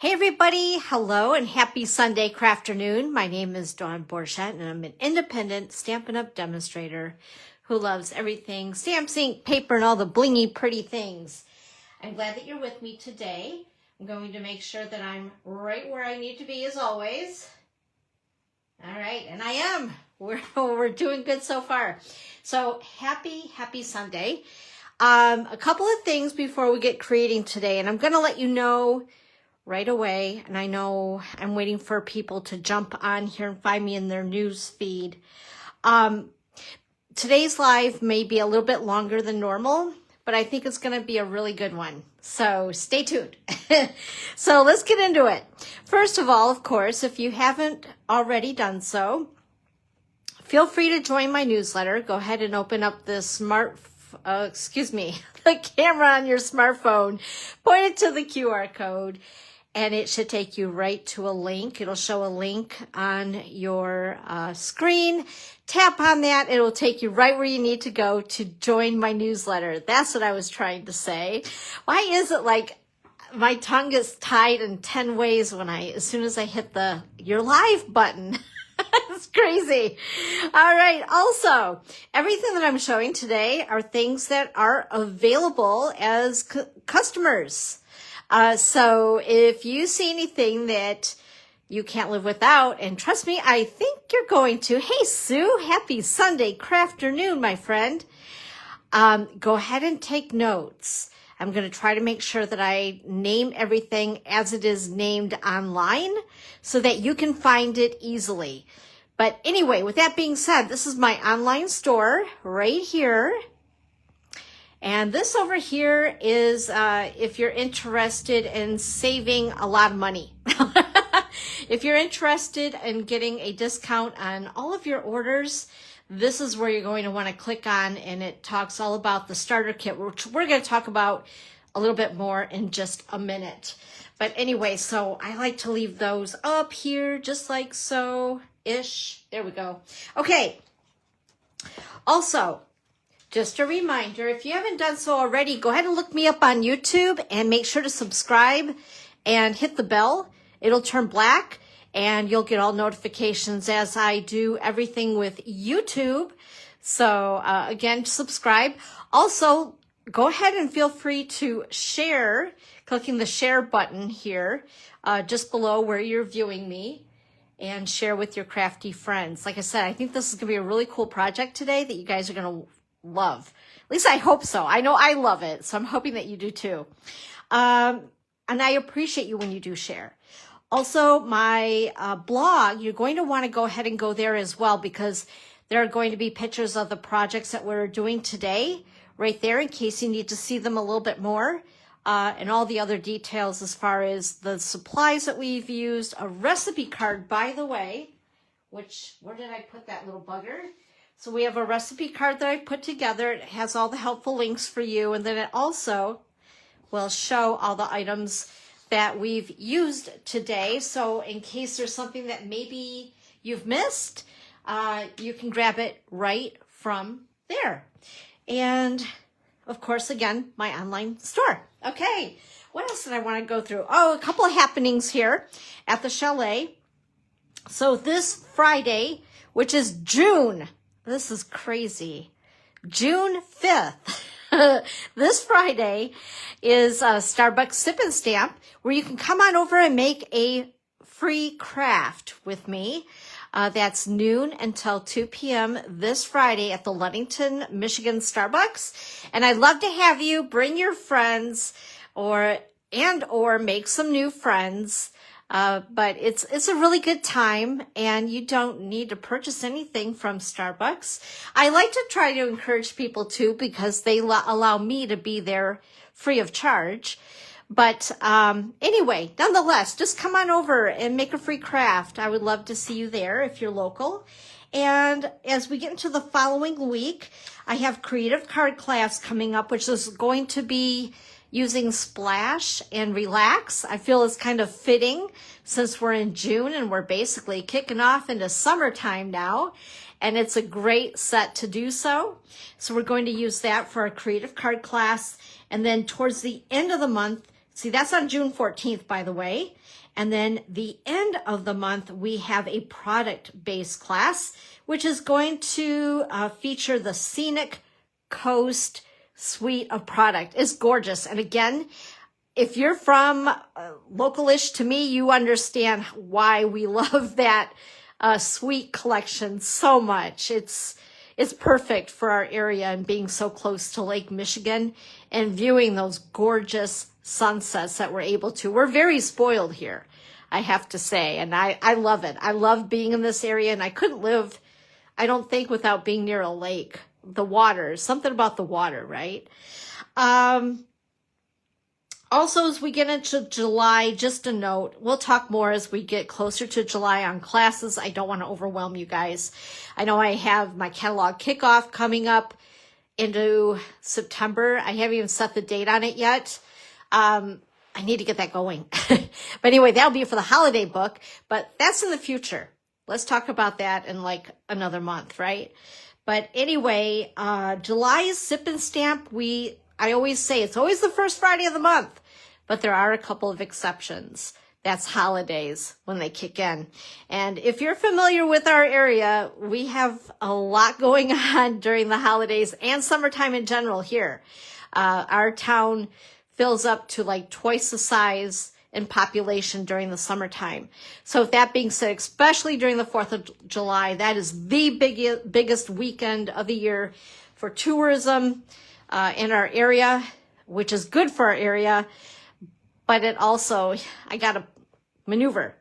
Hey everybody, hello and happy Sunday crafternoon. My name is Dawn Borchat and I'm an independent Stampin' Up! Demonstrator who loves everything stamps, ink, paper, and all the blingy pretty things. I'm glad that you're with me today. I'm going to make sure that I'm right where I need to be as always. All right, and I am. We're doing good so far. So happy Sunday. A couple of things before we get creating today, and I'm going to let you know right away, and I know I'm waiting for people to jump on here and find me in their news feed. Today's live may be a little bit longer than normal, but I think it's going to be a really good one. So stay tuned. So let's get into it. First of all, of course, if you haven't already done so, feel free to join my newsletter. Go ahead and open up the the camera on your smartphone, point it to the QR code, and it should take you right to a link. It'll show a link on your screen. Tap on that. It'll take you right where you need to go to join my newsletter. That's what I was trying to say. Why is it like my tongue is tied in 10 ways as soon as I hit the "You're live" button? It's crazy. All right. Also, everything that I'm showing today are things that are available as customers. So if you see anything that you can't live without, and trust me, I think you're going to. Hey, Sue, happy Sunday crafternoon, my friend. Go ahead and take notes. I'm going to try to make sure that I name everything as it is named online so that you can find it easily. But anyway, with that being said, this is my online store right here. And this over here is if you're interested in saving a lot of money. If you're interested in getting a discount on all of your orders, this is where you're going to want to click on, and it talks all about the starter kit, which we're going to talk about a little bit more in just a minute. But anyway, so I like to leave those up here just like so-ish. There we go. Okay. Also, just a reminder, if you haven't done so already, go ahead and look me up on YouTube and make sure to subscribe and hit the bell. It'll turn black and you'll get all notifications as I do everything with YouTube. So again, subscribe. Also, go ahead and feel free to share, clicking the share button here just below where you're viewing me, and share with your crafty friends. Like I said, I think this is going to be a really cool project today that you guys are going to love. At least I hope so. I know I love it, so I'm hoping that you do too. And I appreciate you when you do share. Also, my blog, you're going to want to go ahead and go there as well, because there are going to be pictures of the projects that we're doing today right there in case you need to see them a little bit more, and all the other details as far as the supplies that we've used. A recipe card, by the way, where did I put that little bugger? So we have a recipe card that I put together. It has all the helpful links for you, and then it also will show all the items that we've used today. So in case there's something that maybe you've missed, you can grab it right from there. And of course, again, my online store. Okay, what else did I want to go through? Oh, a couple of happenings here at the chalet. So this Friday, which is June, this is crazy, June 5th. This Friday is a Starbucks Sip and Stamp, where you can come on over and make a free craft with me. That's noon until 2 p.m. this Friday at the Ludington, Michigan Starbucks. And I'd love to have you bring your friends or make some new friends. But it's a really good time, and you don't need to purchase anything from Starbucks. I like to try to encourage people too, because they allow me to be there free of charge. But anyway, nonetheless, just come on over and make a free craft. I would love to see you there if you're local. And as we get into the following week, I have creative card class coming up, which is going to be using Splash and Relax. I feel it's kind of fitting since we're in June and we're basically kicking off into summertime now. And it's a great set to do so. So we're going to use that for our creative card class. And then towards the end of the month, See, that's on June 14th, by the way. And then the end of the month, we have a product-based class, which is going to feature the Scenic Coast suite of product. It's gorgeous. And again, if you're from local-ish to me, you understand why we love that suite collection so much. It's perfect for our area and being so close to Lake Michigan and viewing those gorgeous sunsets that we're able to. We're very spoiled here, I have to say, and I love it. I love being in this area, and I couldn't live, I don't think, without being near a lake. The water, something about the water, right? Also, as we get into July, just a note, we'll talk more as we get closer to July on classes. I don't want to overwhelm you guys. I know I have my catalog kickoff coming up into September. I haven't even set the date on it yet. I need to get that going. But anyway, that'll be for the holiday book, but that's in the future. Let's talk about that in like another month, right? But anyway, July's Sip and Stamp, I always say it's always the first Friday of the month, but there are a couple of exceptions. That's holidays when they kick in. And if you're familiar with our area, we have a lot going on during the holidays and summertime in general here. Our town fills up to like twice the size in population during the summertime. So with that being said, especially during the 4th of July, that is the biggest weekend of the year for tourism in our area, which is good for our area, but it also, I got to maneuver.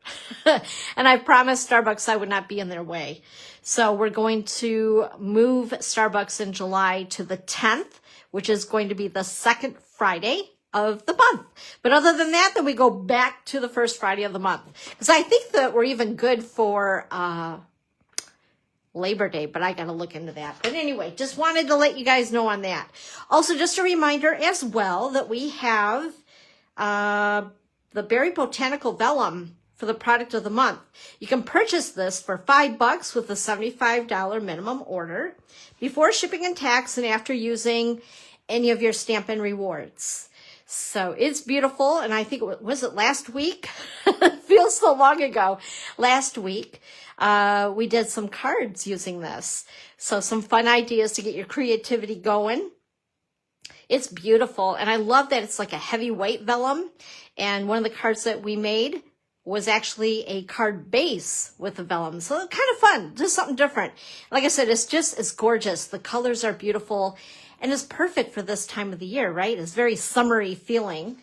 And I promised Starbucks I would not be in their way. So we're going to move Starbucks in July to the 10th, which is going to be the second Friday of the month. But other than that, then we go back to the first Friday of the month. Because I think that we're even good for Labor Day, but I got to look into that. But anyway, just wanted to let you guys know on that. Also, just a reminder as well that we have the Berry Botanical Vellum for the product of the month. You can purchase this for $5 with a $75 minimum order before shipping and tax and after using any of your Stampin' Rewards. So it's beautiful, and I think, was it last week? It feels so long ago. Last week, we did some cards using this. So some fun ideas to get your creativity going. It's beautiful, and I love that it's like a heavyweight vellum. And one of the cards that we made was actually a card base with the vellum. So kind of fun, just something different. Like I said, it's gorgeous. The colors are beautiful. And it's perfect for this time of the year, right? It's very summery feeling.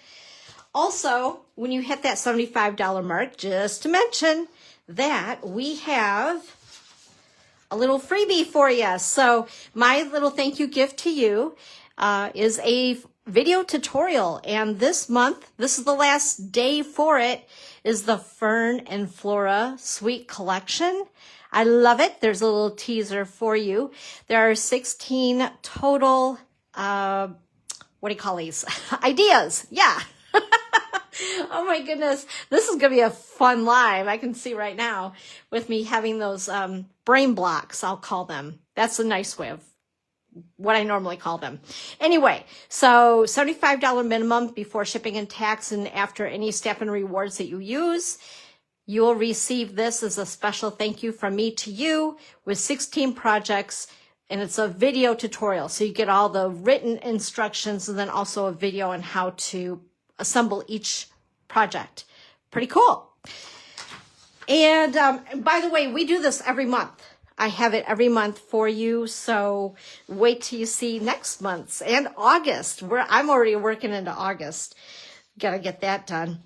Also, when you hit that $75 mark, just to mention that we have a little freebie for you. So my little thank you gift to you is a video tutorial. And this month, this is the last day for it, is the Fern and Flora Suite Collection. I love it. There's a little teaser for you. There are 16 total, what do you call these? Ideas. Yeah. Oh my goodness. This is going to be a fun live. I can see right now with me having those brain blocks, I'll call them. That's a nice way of what I normally call them. Anyway, so $75 minimum before shipping and tax and after any Stampin' Rewards that you use. You will receive this as a special thank you from me to you with 16 projects, and it's a video tutorial. So you get all the written instructions and then also a video on how to assemble each project. Pretty cool. And by the way, we do this every month. I have it every month for you. So wait till you see next month's and August. I'm already working into August. Got to get that done.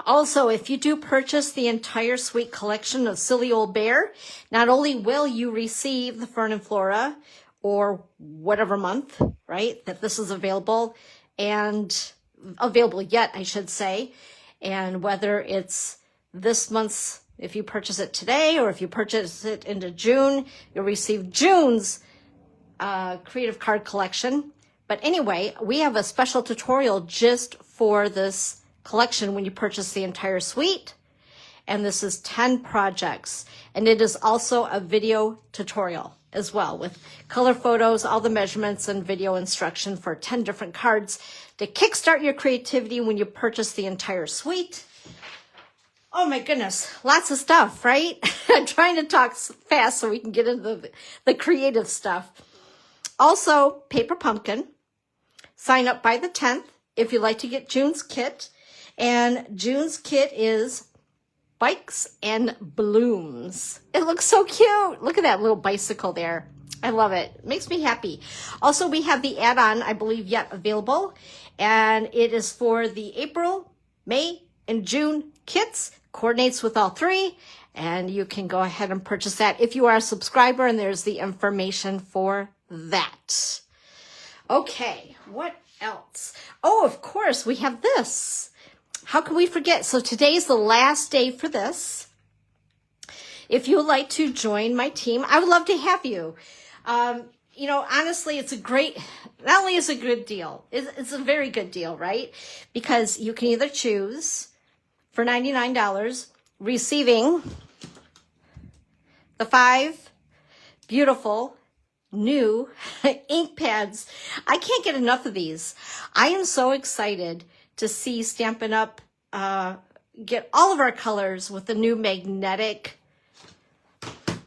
Also, if you do purchase the entire suite collection of Silly Old Bear, not only will you receive the Fern and Flora or whatever month, right, that this is available and available yet, I should say, and whether it's this month's, if you purchase it today or if you purchase it into June, you'll receive June's creative card collection. But anyway, we have a special tutorial just for this collection when you purchase the entire suite, and this is 10 projects, and it is also a video tutorial as well, with color photos, all the measurements, and video instruction for 10 different cards to kickstart your creativity when you purchase the entire suite. Oh my goodness, lots of stuff, right? I'm trying to talk fast so we can get into the creative stuff. Also, Paper Pumpkin. Sign up by the 10th if you'd like to get June's kit. And June's kit is bikes and balloons. It looks so cute. Look at that little bicycle there. I love it. It makes me happy. Also, we have the add-on, I believe, yet available. And it is for the April, May, and June kits. Coordinates with all three. And you can go ahead and purchase that if you are a subscriber. And there's the information for that. Okay, what else? Oh, of course, we have this. How can we forget? So today's the last day for this. If you would like to join my team, I would love to have you. You know, honestly, it's a great, not only is it a good deal, it's a very good deal, right? Because you can either choose for $99, receiving the 5 beautiful new ink pads. I can't get enough of these. I am so excited to see Stampin' Up! Get all of our colors with the new magnetic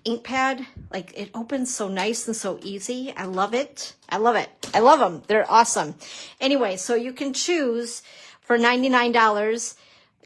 ink pad. Like, it opens so nice and so easy. I love it. I love it. I love them. They're awesome. Anyway, so you can choose for $99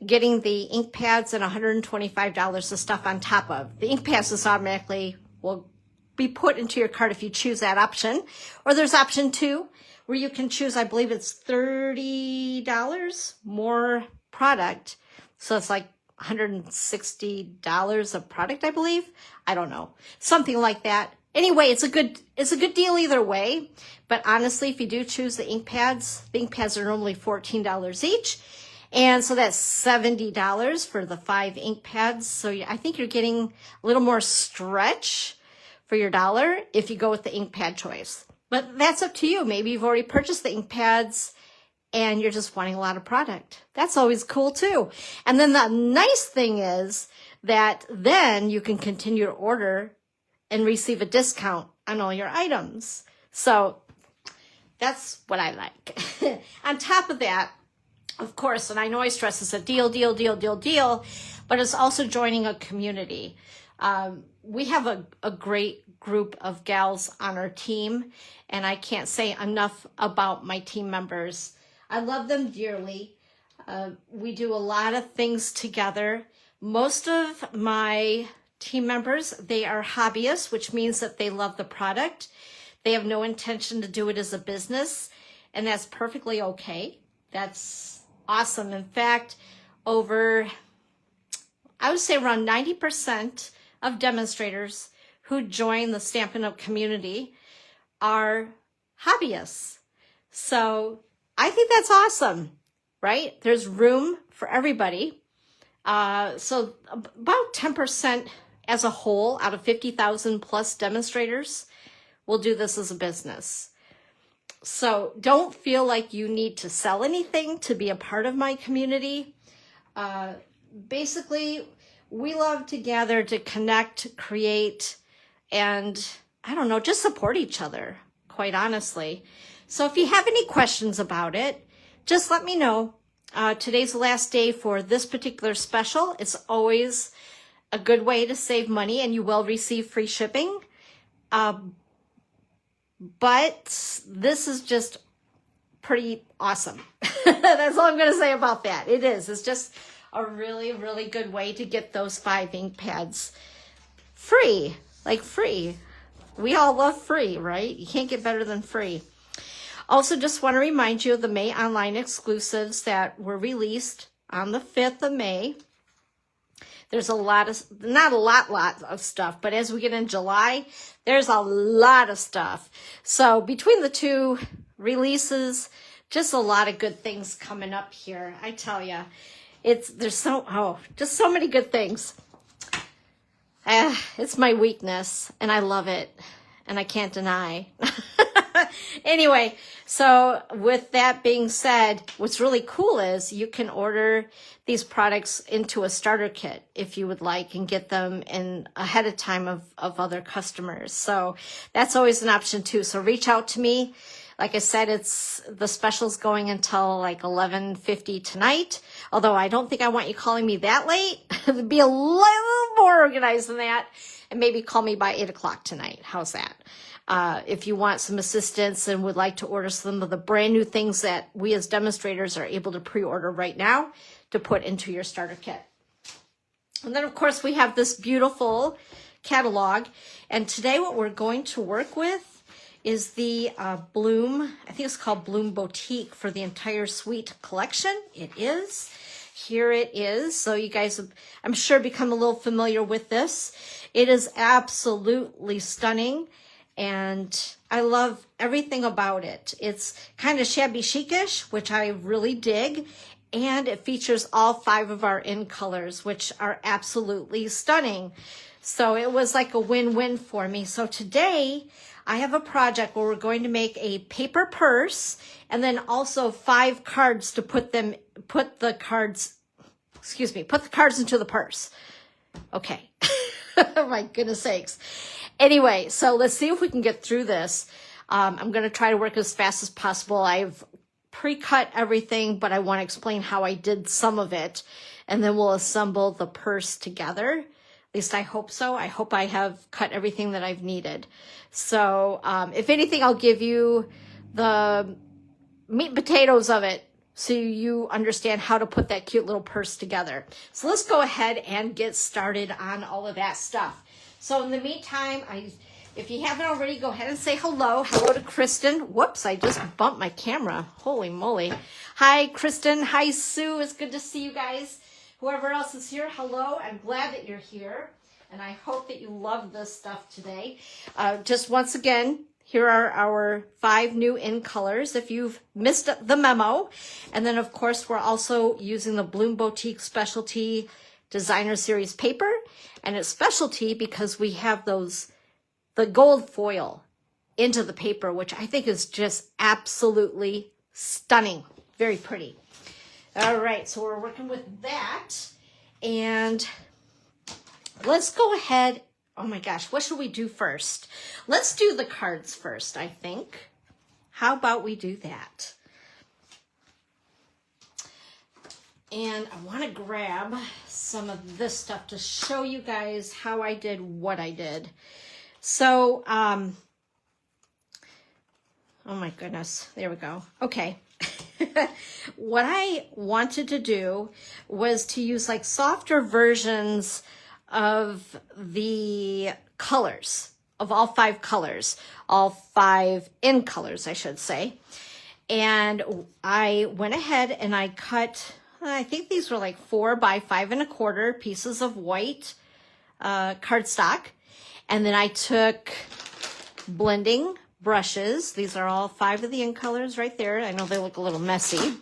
getting the ink pads and $125 of stuff on top of. The ink pads just automatically will be put into your cart if you choose that option. Or there's option 2, where you can choose, I believe it's $30 more product. So it's like $160 of product, I believe. I don't know. Something like that. Anyway, it's a good deal either way. But honestly, if you do choose the ink pads are normally $14 each. And so that's $70 for the 5 ink pads. So I think you're getting a little more stretch for your dollar if you go with the ink pad choice. But that's up to you. Maybe you've already purchased the ink pads and you're just wanting a lot of product. That's always cool too. And then the nice thing is that then you can continue to order and receive a discount on all your items. So that's what I like. On top of that, of course, and I know I stress this, a deal, but it's also joining a community. We have a great group of gals on our team, and I can't say enough about my team members. I love them dearly. We do a lot of things together. Most of my team members, they are hobbyists, which means that they love the product. They have no intention to do it as a business, and that's perfectly okay. That's awesome. In fact, I would say around 90% of demonstrators who join the Stampin' Up! Community are hobbyists. So I think that's awesome, right? There's room for everybody. So about 10% as a whole out of 50,000 plus demonstrators will do this as a business. So don't feel like you need to sell anything to be a part of my community. Basically, we love to gather to connect, create, and I don't know, just support each other, quite honestly. So if you have any questions about it, just let me know. Today's the last day for this particular special. It's always a good way to save money, and you will receive free shipping. But this is just pretty awesome. That's all I'm going to say about that. It is. It's just a really, really good way to get those 5 ink pads free. Like free. We all love free, right? You can't get better than free. Also, just want to remind you of the May online exclusives that were released on the 5th of May. There's a lot of, not a lot of stuff, but as we get in July, there's a lot of stuff. So between the 2 releases, just a lot of good things coming up here. I tell you, just so many good things. It's my weakness, and I love it, and I can't deny. Anyway, so with that being said, what's really cool is you can order these products into a starter kit if you would like and get them in ahead of time of other customers. So that's always an option too. So reach out to me. Like I said, the special's going until like 11:50 tonight. Although I don't think I want you calling me that late. Be a little more organized than that. And maybe call me by 8 o'clock tonight. How's that? If you want some assistance and would like to order some of the brand new things that we as demonstrators are able to pre-order right now to put into your starter kit. And then of course we have this beautiful catalog. And today what we're going to work with is the Bloom, I think it's called Bloom Boutique for the entire suite collection. It is. Here it is. So you guys have, I'm sure, become a little familiar with this. It is absolutely stunning. And I love everything about it. It's kind of shabby chic-ish, which I really dig. And it features all 5 of our in colors, which are absolutely stunning. So it was like a win-win for me. So today I have a project where we're going to make a paper purse and then also 5 cards to put the cards into the purse. Okay. Oh my goodness sakes. Anyway, so let's see if we can get through this. I'm going to try to work as fast as possible. I've pre-cut everything, but I want to explain how I did some of it, and then we'll assemble the purse together. At least I hope so. I hope I have cut everything that I've needed. So if anything, I'll give you the meat and potatoes of it so you understand how to put that cute little purse together. So let's go ahead and get started on all of that stuff. So in the meantime, if you haven't already, go ahead and say hello. Hello to Kristen. Whoops, I just bumped my camera. Holy moly. Hi, Kristen. Hi, Sue. It's good to see you guys. Whoever else is here, hello. I'm glad that you're here. And I hope that you love this stuff today. Just once again, here are our 5 new in colors if you've missed the memo. And then, of course, we're also using the Bloom Boutique Specialty Designer Series paper. And it's specialty because we have the gold foil into the paper, which I think is just absolutely stunning. Very pretty. All right, so we're working with that. And let's go ahead. Oh my gosh, what should we do first? Let's do the cards first, I think. How about we do that? And I want to grab some of this stuff to show you guys how I did what I did. So, oh my goodness, there we go. Okay. What I wanted to do was to use like softer versions of the colors, of all 5 colors, all 5 in colors, I should say. And I went ahead and I cut, I think these were like 4 by 5 1/4 pieces of white cardstock. And then I took blending brushes. These are all 5 of the in colors right there. I know they look a little messy.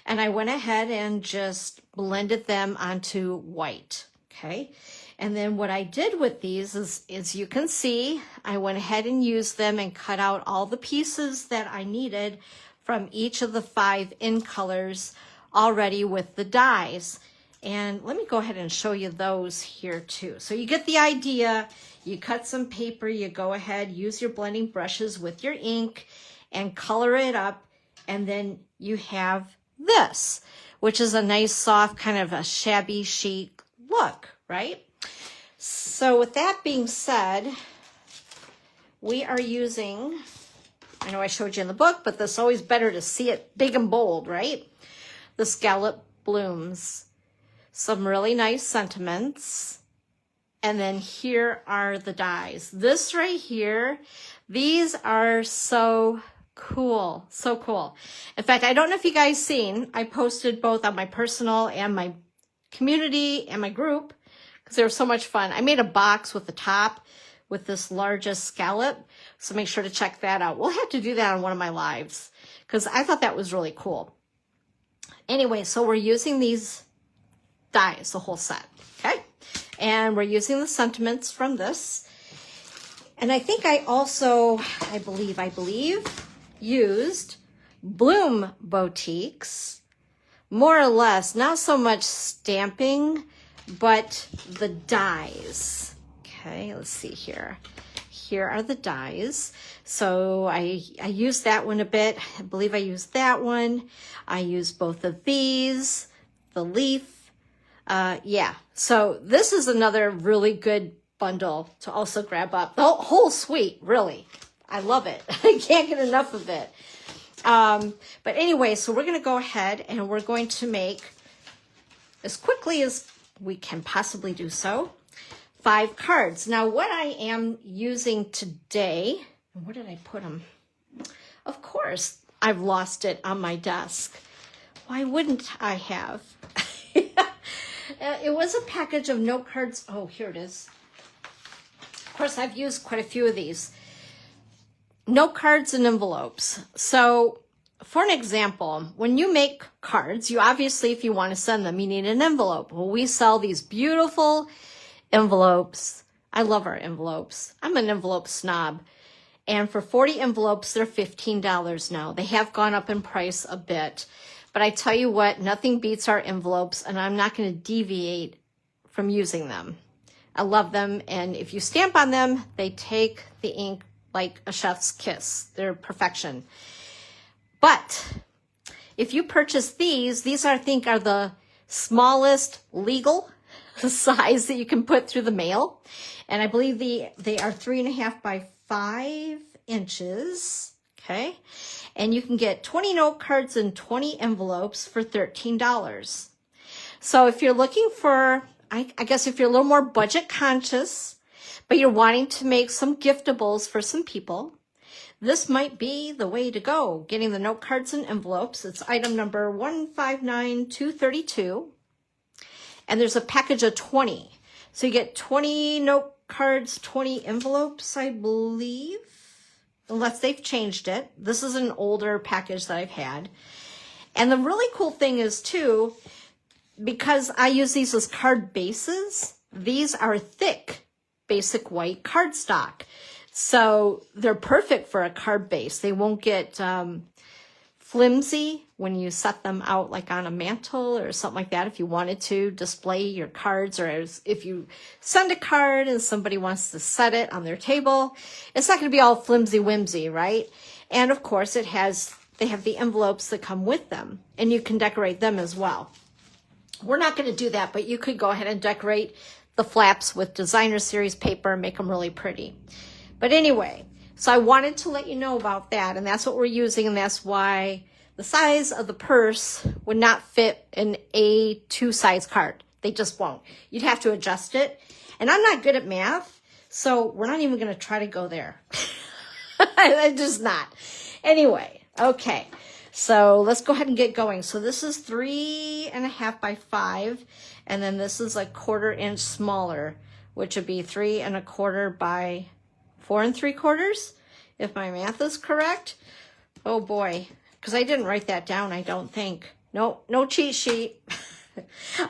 And I went ahead and just blended them onto white. Okay. And then what I did with these is you can see, I went ahead and used them and cut out all the pieces that I needed from each of the 5 in colors already with the dies. And let me go ahead and show you those here too. So you get the idea. You cut some paper, you go ahead, use your blending brushes with your ink and color it up. And then you have this, which is a nice, soft, kind of a shabby chic look, right? So with that being said, we are using, I know I showed you in the book, but it's always better to see it big and bold, right? The Scallop Blooms. Some really nice sentiments. And then here are the dies. This right here, these are so cool. So cool. In fact, I don't know if you guys seen, I posted both on my personal and my community and my group because they were so much fun. I made a box with the top with this largest scallop. So make sure to check that out. We'll have to do that on one of my lives because I thought that was really cool. Anyway, so we're using these dies, the whole set. Okay. And we're using the sentiments from this. And I think I also, I believe, used Bloom Boutiques, more or less, not so much stamping, but the dies. Okay, let's see here. Here are the dies. So I used that one a bit. I believe I used that one. I used both of these, the leaf. Yeah, so this is another really good bundle to also grab up. The whole suite, really. I love it. I can't get enough of it. But anyway, so we're going to go ahead and we're going to make, as quickly as we can possibly do so, 5 cards. Now, what I am using today, where did I put them? Of course, I've lost it on my desk. Why wouldn't I have? It was a package of note cards. Oh, here it is. Of course, I've used quite a few of these. Note cards and envelopes. So, for an example, when you make cards, you obviously, if you want to send them, you need an envelope. Well, we sell these beautiful envelopes. I love our envelopes. I'm an envelope snob. And for 40 envelopes, they're $15 now. They have gone up in price a bit. But I tell you what, nothing beats our envelopes, and I'm not going to deviate from using them. I love them, and if you stamp on them, they take the ink like a chef's kiss. They're perfection. But if you purchase these I think are the smallest legal size that you can put through the mail. And I believe they are 3.5 by 5 inches. Okay. And you can get 20 note cards and 20 envelopes for $13. So if you're looking for, I guess if you're a little more budget conscious, but you're wanting to make some giftables for some people, this might be the way to go. Getting the note cards and envelopes. It's item number 159232. And there's a package of 20. So you get 20 note cards, 20 envelopes, I believe. Unless they've changed it. This is an older package that I've had. And the really cool thing is too, because I use these as card bases, these are thick, basic white cardstock. So they're perfect for a card base. They won't get flimsy when you set them out like on a mantle or something like that. If you wanted to display your cards, or if you send a card and somebody wants to set it on their table, it's not going to be all flimsy whimsy, right? And of course they have the envelopes that come with them, and you can decorate them as well. We're not going to do that, but you could go ahead and decorate the flaps with designer series paper and make them really pretty. But anyway, so I wanted to let you know about that, and that's what we're using, and that's why the size of the purse would not fit an A2 size card. They just won't. You'd have to adjust it. And I'm not good at math, so we're not even going to try to go there. I'm just not. Anyway, okay. So let's go ahead and get going. So this is 3.5 by 5, and then this is a 1/4 inch smaller, which would be 3.25 by 4 3/4, if my math is correct. Oh boy, because I didn't write that down, I don't think. No cheat sheet.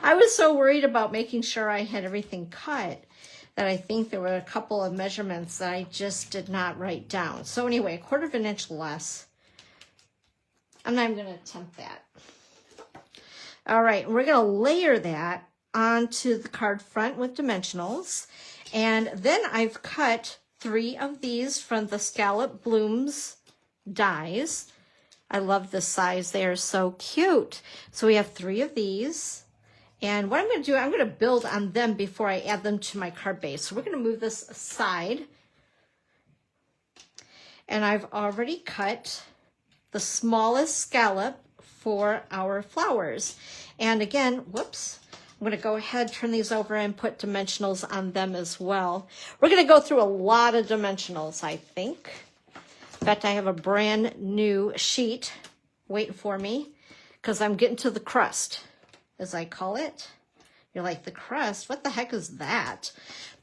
I was so worried about making sure I had everything cut that I think there were a couple of measurements that I just did not write down. So anyway, 1/4 inch less. I'm not even going to attempt that. All right, we're going to layer that onto the card front with dimensionals. And then I've cut 3 of these from the Scallop Blooms dies. I love this size. They are so cute. So we have 3 of these. And what I'm going to do, I'm going to build on them before I add them to my card base. So we're going to move this aside. And I've already cut the smallest scallop for our flowers. And again, whoops, I'm going to go ahead, turn these over, and put dimensionals on them as well. We're going to go through a lot of dimensionals, I think. In fact, I have a brand new sheet waiting for me because I'm getting to the crust, as I call it. You're like, the crust? What the heck is that?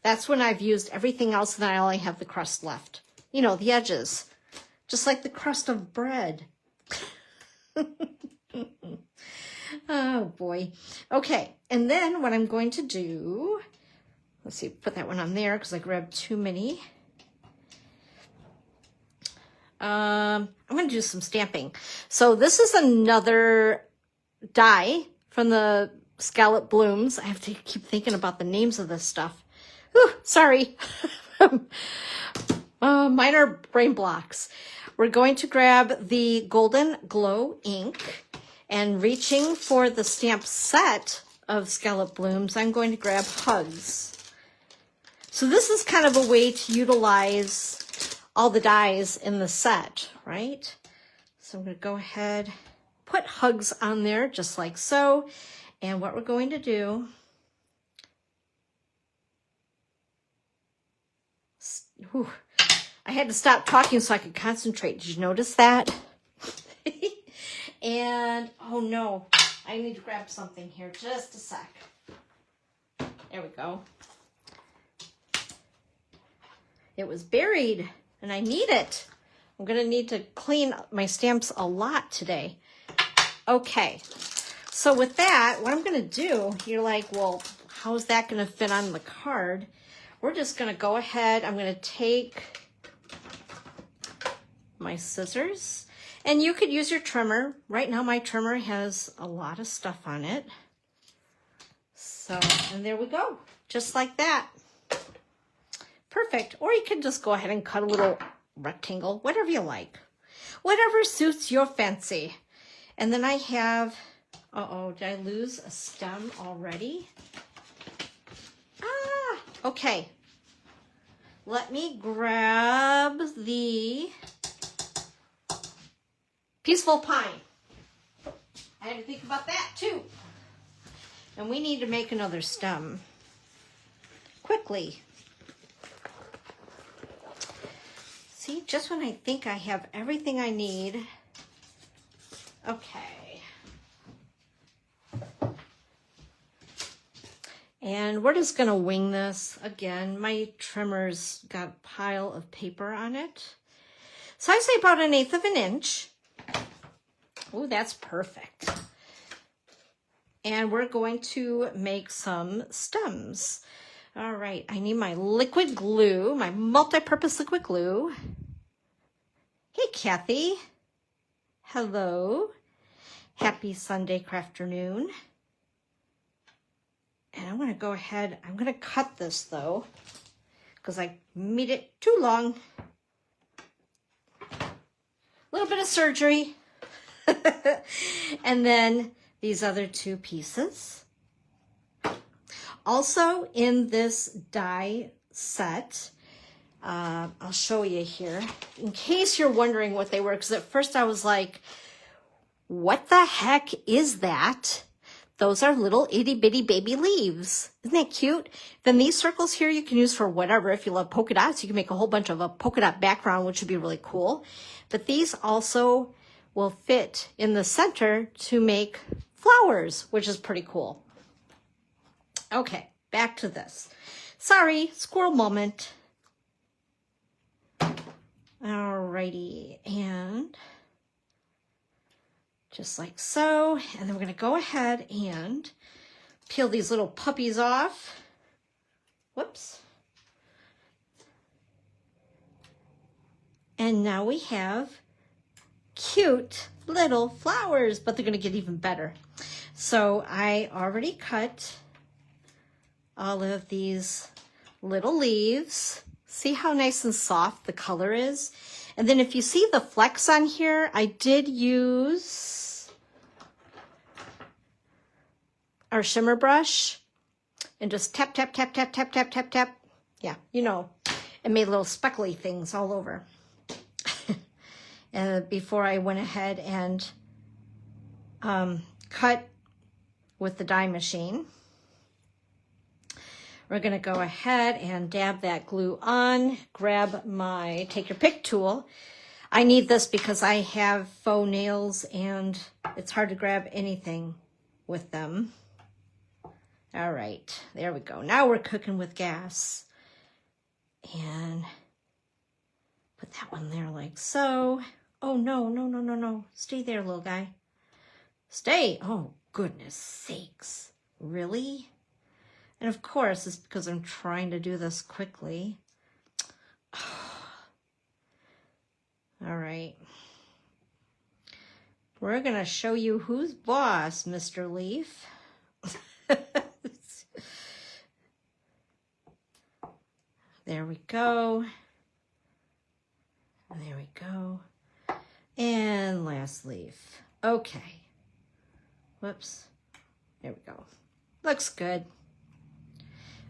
That's when I've used everything else and I only have the crust left. You know, the edges. Just like the crust of bread. Oh, boy. Okay, and then what I'm going to do, let's see, put that one on there because I grabbed too many. I'm going to do some stamping. So this is another die from the Scallop Blooms. I have to keep thinking about the names of this stuff. Whew, sorry. Mine are brain blocks. We're going to grab the Golden Glow ink, and reaching for the stamp set of Scallop Blooms, I'm going to grab Hugs. So this is kind of a way to utilize all the dies in the set, right? So I'm going to go ahead, put Hugs on there just like so. And what we're going to do, whew, I had to stop talking so I could concentrate. Did you notice that? And, oh no, I need to grab something here. Just a sec. There we go. It was buried and I need it. I'm going to need to clean my stamps a lot today. Okay. So with that, what I'm going to do, you're like, well, how's that going to fit on the card? We're just going to go ahead. I'm going to take my scissors, and you could use your trimmer. Right now my trimmer has a lot of stuff on it. So, and there we go. Just like that. Perfect. Or you can just go ahead and cut a little rectangle, whatever you like. Whatever suits your fancy. And then I have, uh-oh, did I lose a stem already? Ah, okay. Let me grab the Peaceful Pine. I had to think about that too. And we need to make another stem quickly. See, just when I think I have everything I need. Okay. And we're just gonna wing this. Again, my trimmer's got a pile of paper on it. So I say about 1/8 of an inch. Oh, that's perfect. And we're going to make some stems. All right, I need my liquid glue, my multi-purpose liquid glue. Hey, Kathy. Hello. Happy Sunday crafternoon. And I'm going to go ahead, I'm going to cut this though, because I made it too long. A little bit of surgery. And then these other two pieces. Also in this die set, I'll show you here, in case you're wondering what they were, because at first I was like, what the heck is that? Those are little itty bitty baby leaves. Isn't that cute? Then these circles here you can use for whatever. If you love polka dots, you can make a whole bunch of a polka dot background, which would be really cool. But these also will fit in the center to make flowers, which is pretty cool. Okay, back to this. Sorry, squirrel moment. Alrighty, and just like so. And then we're gonna go ahead and peel these little puppies off. Whoops. And now we have cute little flowers, but they're gonna get even better. So I already cut all of these little leaves. See how nice and soft the color is? And then if you see the flecks on here, I did use our shimmer brush and just tap, tap, tap, tap, tap, tap, tap, tap. Yeah, you know, and made little speckly things all over. And before I went ahead and cut with the die machine. We're gonna go ahead and dab that glue on, grab my take your pick tool. I need this because I have faux nails and it's hard to grab anything with them. All right, there we go. Now we're cooking with gas. And put that one there like so. Oh no, no, no, no, no. Stay there, little guy. Stay. Oh, goodness sakes. Really? And of course, it's because I'm trying to do this quickly. All right. right. We're going to show you who's boss, Mr. Leaf. There we go. There we go. And last leaf. Okay. Whoops. There we go. Looks good.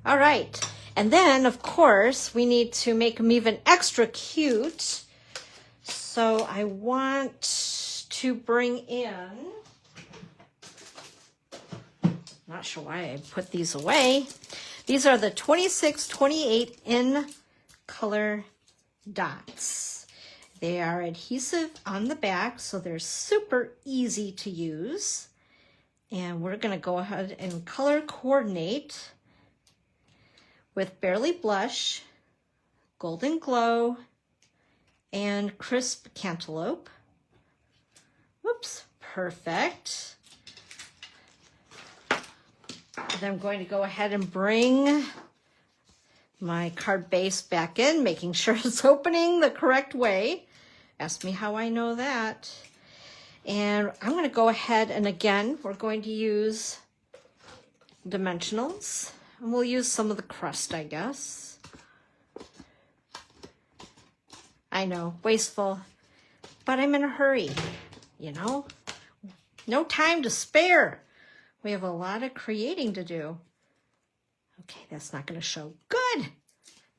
All right. And then, of course, we need to make them even extra cute. So I want to bring in, not sure why I put these away. These are the 26, 28 in color dots. They are adhesive on the back, so they're super easy to use. And we're going to go ahead and color coordinate with Barely Blush, Golden Glow, and Crisp Cantaloupe. Whoops, perfect. Then I'm going to go ahead and bring my card base back in, making sure it's opening the correct way. Ask me how I know that. And I'm going to go ahead and again, we're going to use dimensionals. And we'll use some of the crust, I guess. I know, wasteful, but I'm in a hurry, you know? No time to spare. We have a lot of creating to do. Okay, that's not going to show. Good.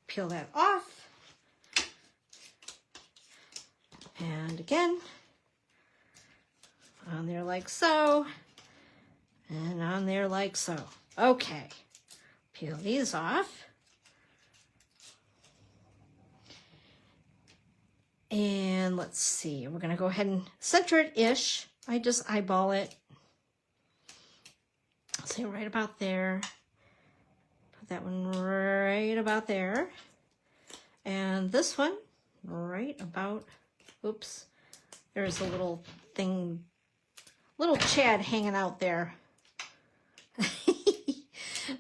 Peel that off. And again, on there like so, and on there like so. Okay, peel these off. And let's see, we're going to go ahead and center it-ish. I just eyeball it. So right about there. Put that one right about there. And this one right about, oops, there's a little thing, little Chad hanging out there.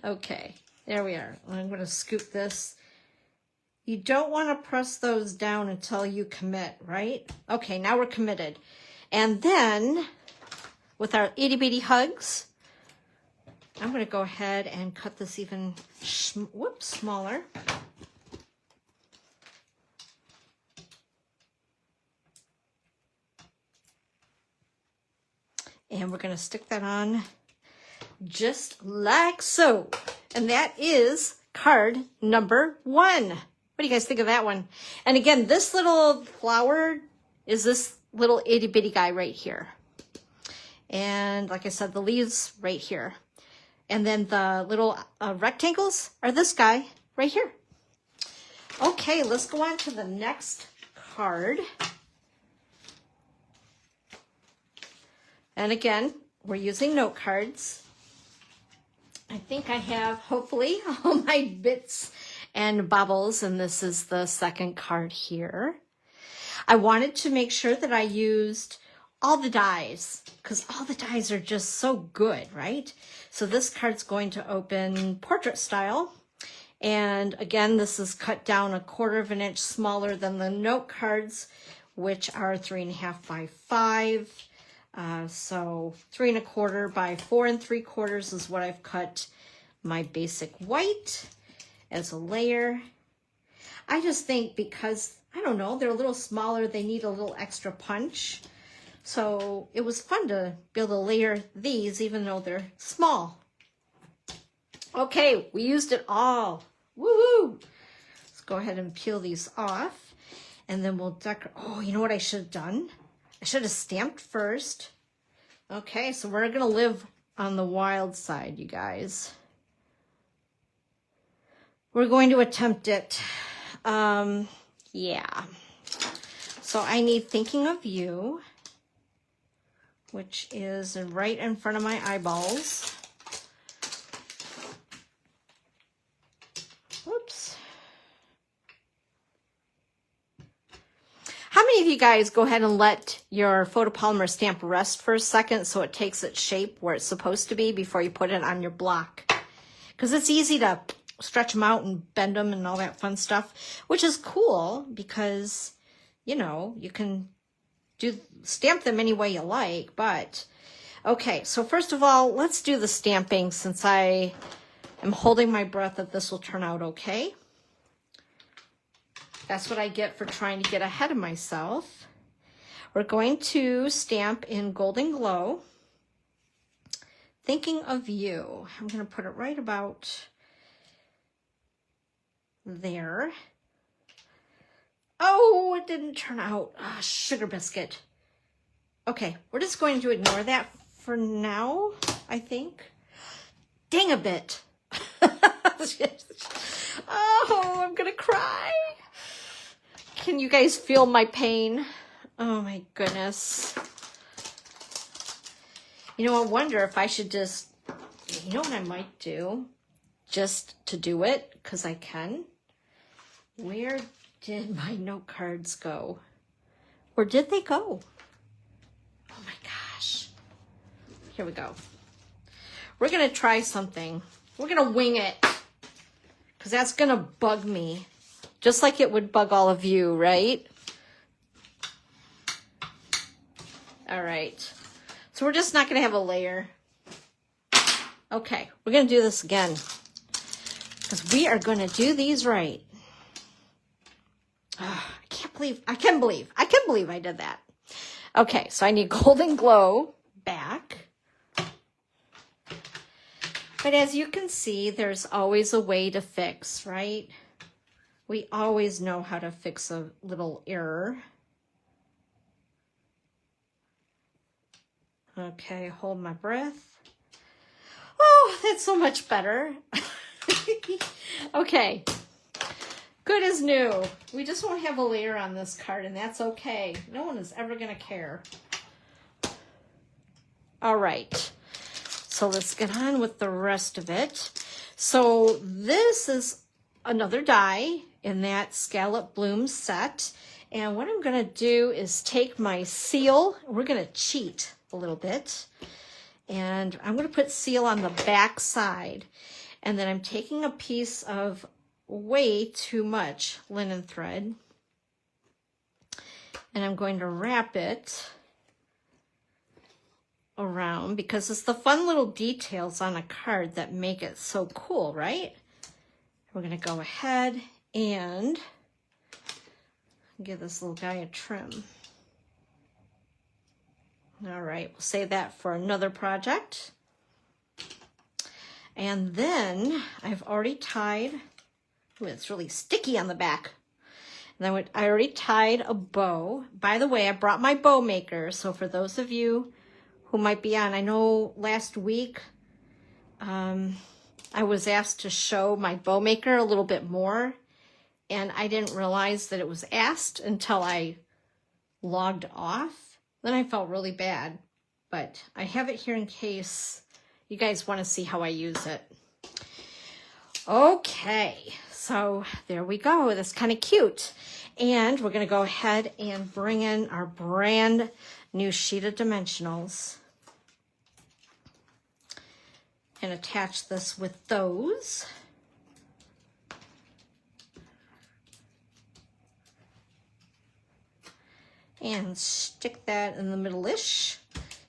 Okay, there we are. I'm going to scoop this. You don't want to press those down until you commit, right? Okay, now we're committed. And then with our itty bitty hugs, I'm going to go ahead and cut this even smaller. And we're going to stick that on just like so. And that is card number 1. What do you guys think of that one? And again, this little flower is this little itty bitty guy right here. And like I said, the leaves right here. And then the little rectangles are this guy right here. Okay, let's go on to the next card. And again, we're using note cards. I think I have, hopefully, all my bits and bobbles, and this is the second card here. I wanted to make sure that I used all the dies, because all the dies are just so good, right? So this card's going to open portrait style. And again, this is cut down 1/4 of an inch smaller than the note cards, which are 3.5 by 5. So 3 1/4 by 4 3/4 is what I've cut my basic white as a layer. I just think because, I don't know, they're a little smaller, they need a little extra punch. So it was fun to be able to layer these even though they're small. Okay, we used it all. Woohoo! Let's go ahead and peel these off. And then we'll decorate. Oh, you know what I should have done? I should have stamped first. Okay, so we're going to live on the wild side, you guys. We're going to attempt it. Yeah. So I need Thinking of You, which is right in front of my eyeballs. Whoops. How many of you guys go ahead and let your photopolymer stamp rest for a second so it takes its shape where it's supposed to be before you put it on your block? Because it's easy to stretch them out and bend them and all that fun stuff, which is cool because, you know, you can stamp them any way you like, but okay. So first of all, let's do the stamping since I am holding my breath that this will turn out okay. That's what I get for trying to get ahead of myself. We're going to stamp in Golden Glow. Thinking of You. I'm going to put it right about there. Oh, it didn't turn out. Ah, sugar biscuit. Okay, we're just going to ignore that for now, I think. Dang a bit. Oh, I'm going to cry. Can you guys feel my pain? Oh my goodness. You know, I wonder if I should just, you know what I might do? Just to do it, because I can. Where did my note cards go? Where did they go? Oh my gosh. Here we go. We're going to try something. We're going to wing it, because that's going to bug me. Just like it would bug all of you, right? All right. So we're just not going to have a layer. Okay, we're going to do this again, because we are going to do these right. Oh, I can believe I did that. Okay, so I need Golden Glow back. But as you can see, there's always a way to fix, right? We always know how to fix a little error. Okay, hold my breath. Oh, that's so much better. Okay, good as new. We just won't have a layer on this card, and that's okay. No one is ever going to care. All right, so let's get on with the rest of it. So this is another die in that Scallop Bloom set. And what I'm going to do is take my seal. We're going to cheat a little bit. And I'm going to put seal on the back side. And then I'm taking a piece of way too much linen thread. And I'm going to wrap it around, because it's the fun little details on a card that make it so cool, right? We're going to go ahead and give this little guy a trim. All right, we'll save that for another project. And then I've already tied, ooh, it's really sticky on the back. And then I already tied a bow. By the way, I brought my bow maker. So for those of you who might be on, I know last week I was asked to show my bow maker a little bit more. And I didn't realize that it was asked until I logged off. Then I felt really bad, but I have it here in case you guys want to see how I use it. Okay, so there we go. That's kind of cute. And we're going to go ahead and bring in our brand new sheet of dimensionals and attach this with those. And stick that in the middle-ish,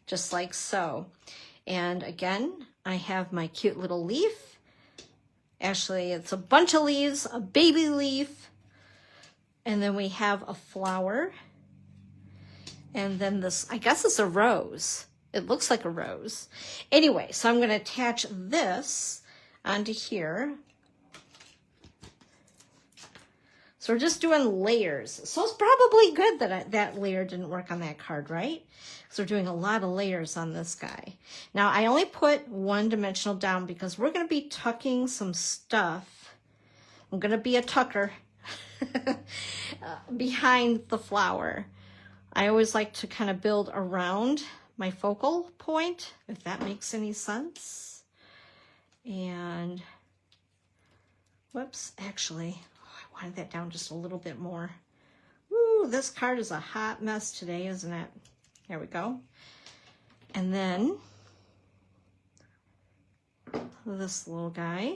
just like so. And again, I have my cute little leaf. Actually, it's a bunch of leaves, a baby leaf, and then we have a flower. And then this, I guess it's a rose. It looks like a rose. Anyway, so I'm going to attach this onto here. So we're just doing layers. So it's probably good that that layer didn't work on that card, right? So we're doing a lot of layers on this guy. Now I only put one dimensional down because we're going to be tucking some stuff. I'm going to be a tucker behind the flower. I always like to kind of build around my focal point, if that makes any sense. And whoops, actually, I wanted that down just a little bit more. Ooh, this card is a hot mess today, isn't it? There we go. And then this little guy.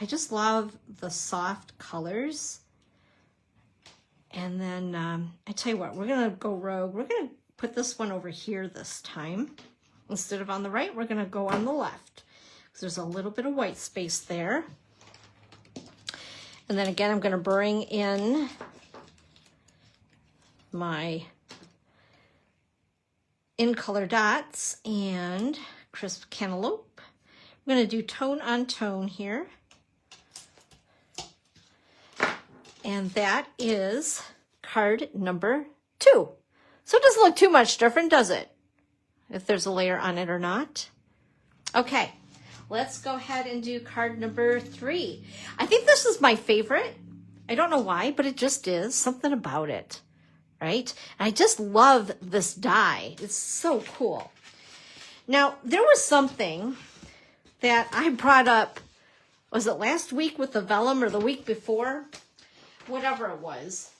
I just love the soft colors. And then I tell you what, we're going to go rogue. We're going to put this one over here this time. Instead of on the right, we're going to go on the left. So there's a little bit of white space there. And then again, I'm going to bring in my in color dots and crisp cantaloupe. I'm going to do tone on tone here. And that is card number 2. So it doesn't look too much different, does it? If there's a layer on it or not. Okay, let's go ahead and do card number 3. I think this is my favorite. I don't know why, but it just is. Something about it, right? And I just love this die. It's so cool. Now, there was something that I brought up, was it last week with the vellum or the week before? Whatever it was.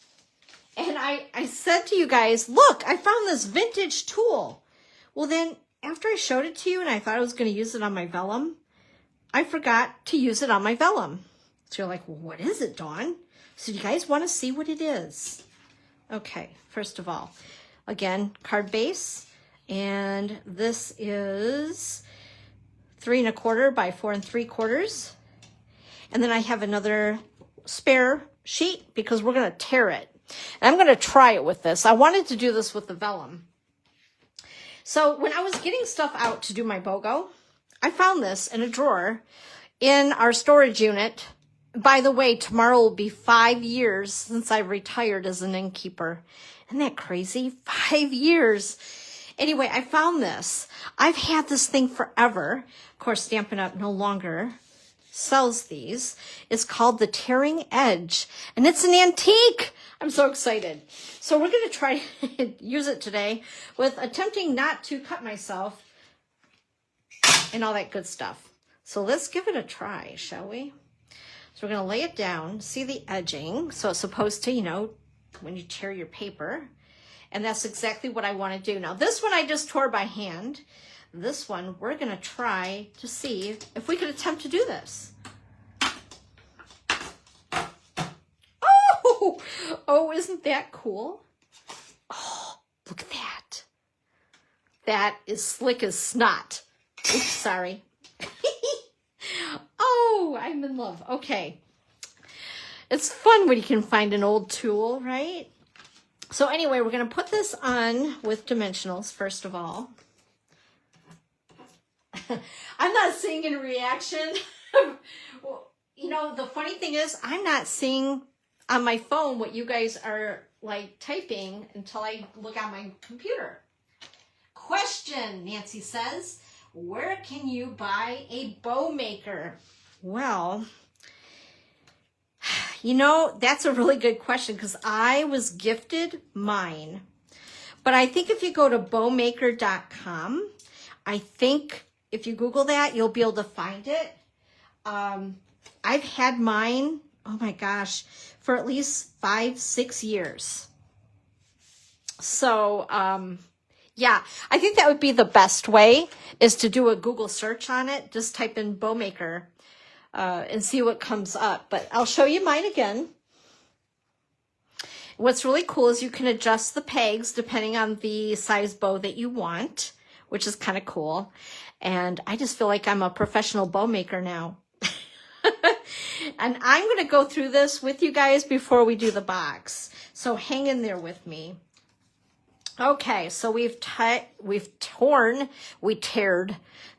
And I said to you guys, look, I found this vintage tool. Well, then after I showed it to you and I thought I was going to use it on my vellum, I forgot to use it on my vellum. So you're like, well, what is it, Dawn? So you guys want to see what it is? Okay, first of all, again, card base. And this is 3 1/4 by 4 3/4. And then I have another spare sheet because we're going to tear it. And I'm going to try it with this. I wanted to do this with the vellum. So when I was getting stuff out to do my BOGO, I found this in a drawer in our storage unit. By the way, tomorrow will be 5 years since I retired as an innkeeper. Isn't that crazy? 5 years. Anyway, I found this. I've had this thing forever. Of course, Stampin' Up! No longer sells these. It's called the Tearing Edge, and it's an antique. I'm so excited. So we're going to try to use it today with attempting not to cut myself and all that good stuff. So let's give it a try, shall we? So we're going to lay it down, see the edging. So it's supposed to, you know, when you tear your paper. And that's exactly what I want to do. Now this one I just tore by hand. This one we're going to try to see if we could attempt to do this. Oh, isn't that cool? Oh, look at that. That is slick as snot. Oops, sorry. Oh, I'm in love. Okay. It's fun when you can find an old tool, right? So anyway, we're going to put this on with dimensionals, first of all. I'm not seeing any reaction. Well, you know, the funny thing is, I'm not seeing on my phone what you guys are like typing until I look on my computer. Question, Nancy says, where can you buy a bow maker? Well, you know, that's a really good question because I was gifted mine. But I think if you go to bowmaker.com, I think if you Google that, you'll be able to find it. I've had mine, oh my gosh, for at least 5-6 years. So, yeah, I think that would be the best way is to do a Google search on it. Just type in Bowmaker and see what comes up. But I'll show you mine again. What's really cool is you can adjust the pegs depending on the size bow that you want, which is kind of cool. And I just feel like I'm a professional bow maker now. And I'm going to go through this with you guys before we do the box. So hang in there with me. Okay, so we've teared.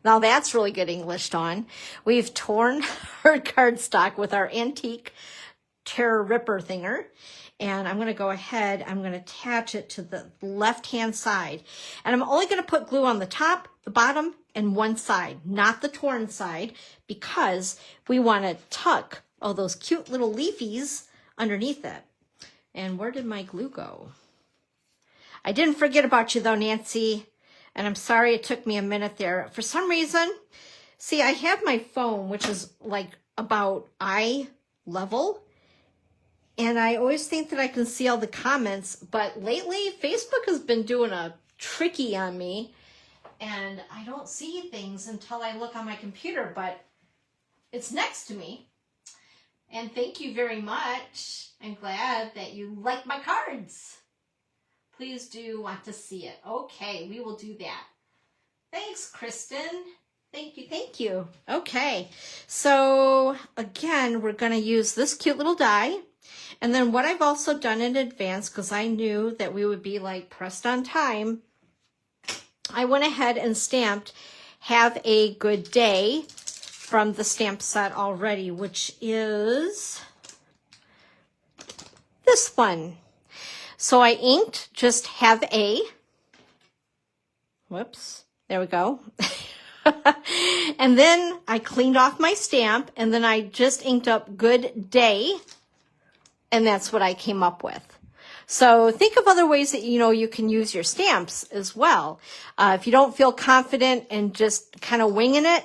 Now that's really good English, Dawn. We've torn our cardstock with our antique tear ripper thinger. And I'm going to go ahead, I'm going to attach it to the left-hand side. And I'm only going to put glue on the top, the bottom, and one side, not the torn side, because we want to tuck all those cute little leafies underneath it. And where did my glue go? I didn't forget about you though, Nancy. And I'm sorry it took me a minute there. For some reason, see, I have my phone, which is like about eye level. And I always think that I can see all the comments. But lately, Facebook has been doing a tricky on me. And I don't see things until I look on my computer. But it's next to me. And thank you very much. I'm glad that you like my cards. Please do want to see it. Okay, we will do that. Thanks, Kristen. Thank you, thank you. Okay, so again, we're going to use this cute little die. And then what I've also done in advance, because I knew that we would be like pressed on time, I went ahead and stamped "Have a Good Day" from the stamp set already, which is this one. So I inked just "Have a," whoops, there we go. And then I cleaned off my stamp, and then I just inked up "Good Day," and that's what I came up with. So think of other ways that, you know, you can use your stamps as well. If you don't feel confident and just kind of winging it,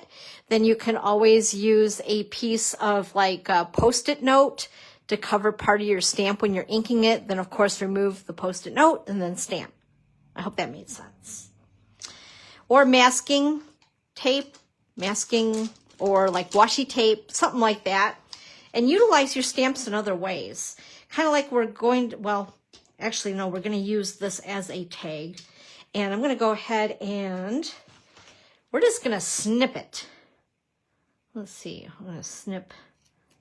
then you can always use a piece of like a Post-it note to cover part of your stamp when you're inking it. Then, of course, remove the Post-it note and then stamp. I hope that made sense. Or masking tape, or like washi tape, something like that. And utilize your stamps in other ways. Kind of like we're going to, well, actually, no, we're going to use this as a tag. And I'm going to go ahead and we're just going to snip it. Let's see. I'm going to snip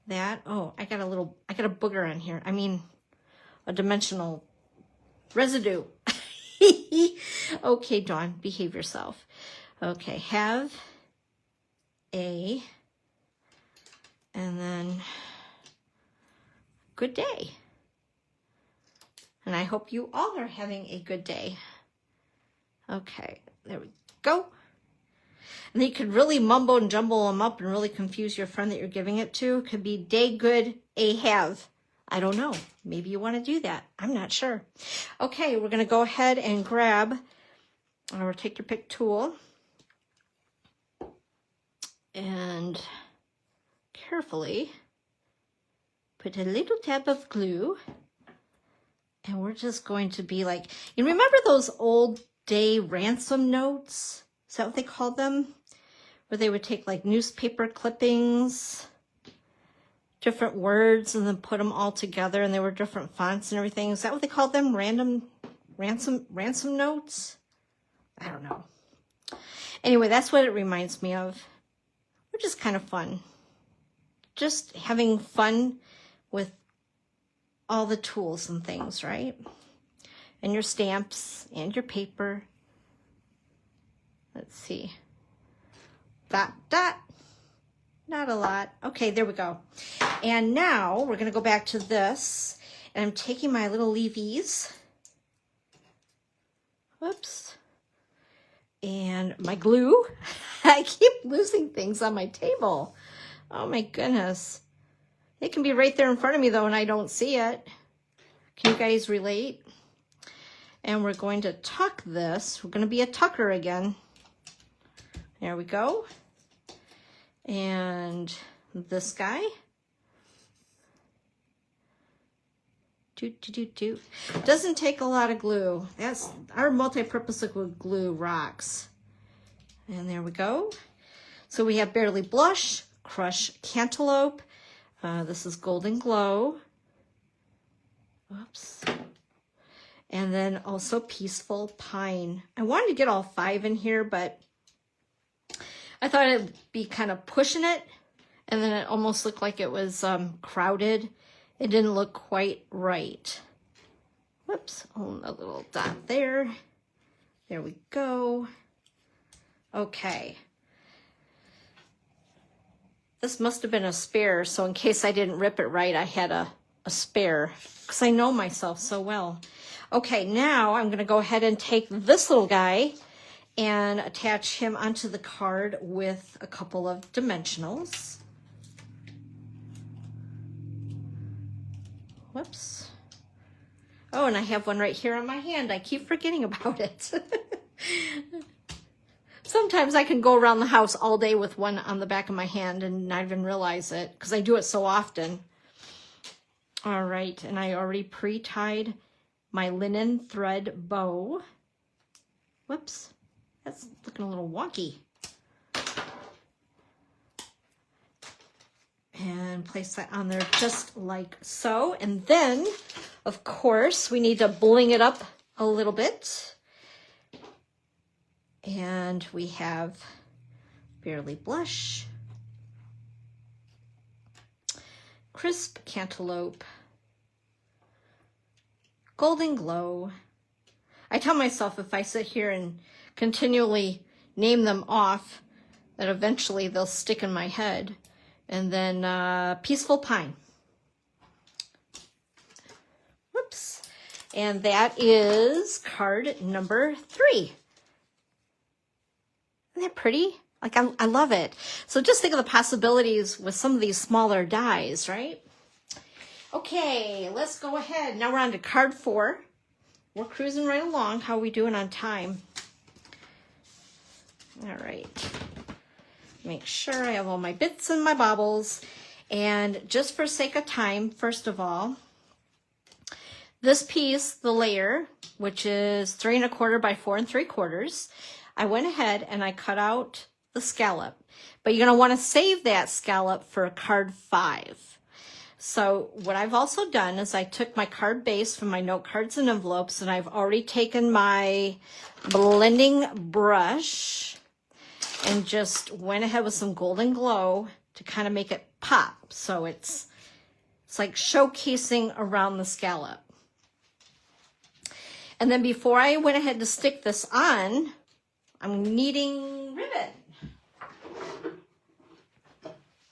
that. Oh, I got a booger on here. I mean, a dimensional residue. Okay, Dawn, behave yourself. Okay, have a, and then good day. And I hope you all are having a good day. Okay, there we go. And you could really mumbo and jumble them up and really confuse your friend that you're giving it to. It could be day good, a have. I don't know. Maybe you want to do that. I'm not sure. Okay, we're going to go ahead and grab or take your pick tool and carefully put a little tab of glue. And we're just going to be like, you remember those old day ransom notes? Is that what they called them? Where they would take like newspaper clippings, different words, and then put them all together, and they were different fonts and everything. Is that what they called them? Ransom notes? I don't know. Anyway, that's what it reminds me of. Which is kind of fun. Just having fun with all the tools and things, right? And your stamps and your paper. Let's see. Dot, dot. Not a lot. Okay, there we go. And now we're going to go back to this. And I'm taking my little leavies. Whoops. And my glue. I keep losing things on my table. Oh my goodness. It can be right there in front of me though, and I don't see it. Can you guys relate? And we're going to tuck this. We're going to be a tucker again. There we go. And this guy. Doesn't take a lot of glue. That's our multi-purpose liquid glue rocks. And there we go. So we have Barely Blush, Crush Cantaloupe. This is Golden Glow. Oops. And then also Peaceful Pine. I wanted to get all 5 in here, but I thought it'd be kind of pushing it. And then it almost looked like it was crowded. It didn't look quite right. Whoops. Oh, a little dot there. There we go. Okay. This must have been a spare, so in case I didn't rip it right, I had a spare, because I know myself so well. Okay, now I'm going to go ahead and take this little guy and attach him onto the card with a couple of dimensionals. Whoops. Oh, and I have one right here on my hand. I keep forgetting about it. Sometimes I can go around the house all day with one on the back of my hand and not even realize it because I do it so often. All right, and I already pre-tied my linen thread bow. Whoops, that's looking a little wonky. And and place that on there just like so. And then, of course, we need to bling it up a little bit. And we have Barely Blush, Crisp Cantaloupe, Golden Glow. I tell myself if I sit here and continually name them off, that eventually they'll stick in my head. And then Peaceful Pine. Whoops. And that is card number 3. Isn't that pretty? Like, I love it. So just think of the possibilities with some of these smaller dies, right? Okay, let's go ahead. Now we're on to card 4. We're cruising right along. How are we doing on time? All right. Make sure I have all my bits and my bobbles. And just for sake of time, first of all, this piece, the layer, which is 3 1/4 by 4 3/4, I went ahead and I cut out the scallop, but you're going to want to save that scallop for card 5. So what I've also done is I took my card base from my note cards and envelopes, and I've already taken my blending brush and just went ahead with some Golden Glow to kind of make it pop. So it's like showcasing around the scallop. And then before I went ahead to stick this on, I'm needing ribbon.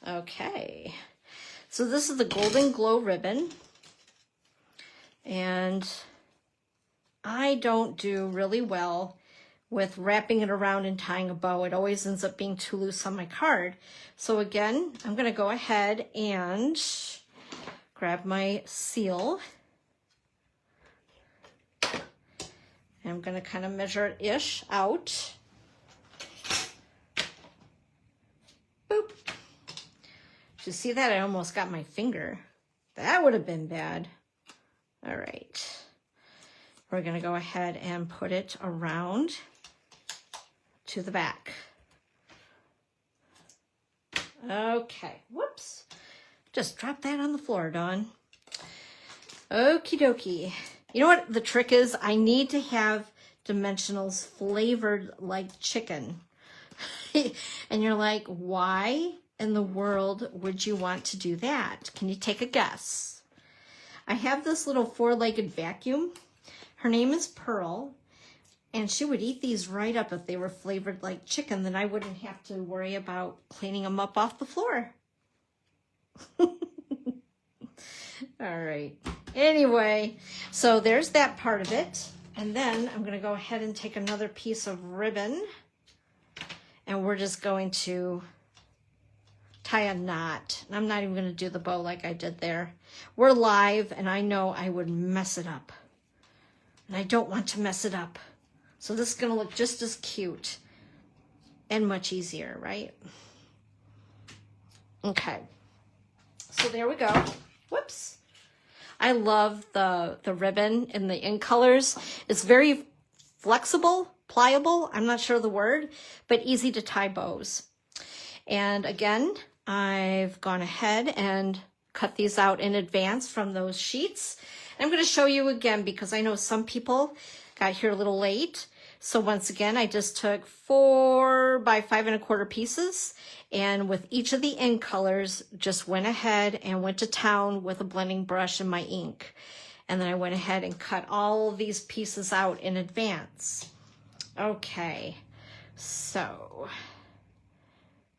Okay, so this is the Golden Glow ribbon, and I don't do really well with wrapping it around and tying a bow. It always ends up being too loose on my card. So again, I'm going to go ahead and grab my seal. And I'm going to kind of measure it-ish out. Boop. Did you see that? I almost got my finger. That would have been bad. All right. We're going to go ahead and put it around to the back. Okay. Whoops. Just drop that on the floor, Dawn. Okie dokie. You know what the trick is? I need to have dimensionals flavored like chicken. And you're like, why in the world would you want to do that? Can you take a guess? I have this little 4-legged vacuum. Her name is Pearl, and she would eat these right up if they were flavored like chicken. Then I wouldn't have to worry about cleaning them up off the floor. All right. Anyway, so there's that part of it. And then I'm going to go ahead and take another piece of ribbon, and we're just going to tie a knot. I'm not even going to do the bow like I did there. We're live, and I know I would mess it up. And I don't want to mess it up. So this is going to look just as cute and much easier, right? Okay. So there we go. Whoops. I love the ribbon in the in colors. It's very flexible, pliable. I'm not sure the word, but easy to tie bows. And again, I've gone ahead and cut these out in advance from those sheets. And I'm going to show you again because I know some people got here a little late. So once again, I just took 4 by 5 1/4 pieces, and with each of the ink colors, just went ahead and went to town with a blending brush and my ink. And then I went ahead and cut all these pieces out in advance. Okay, so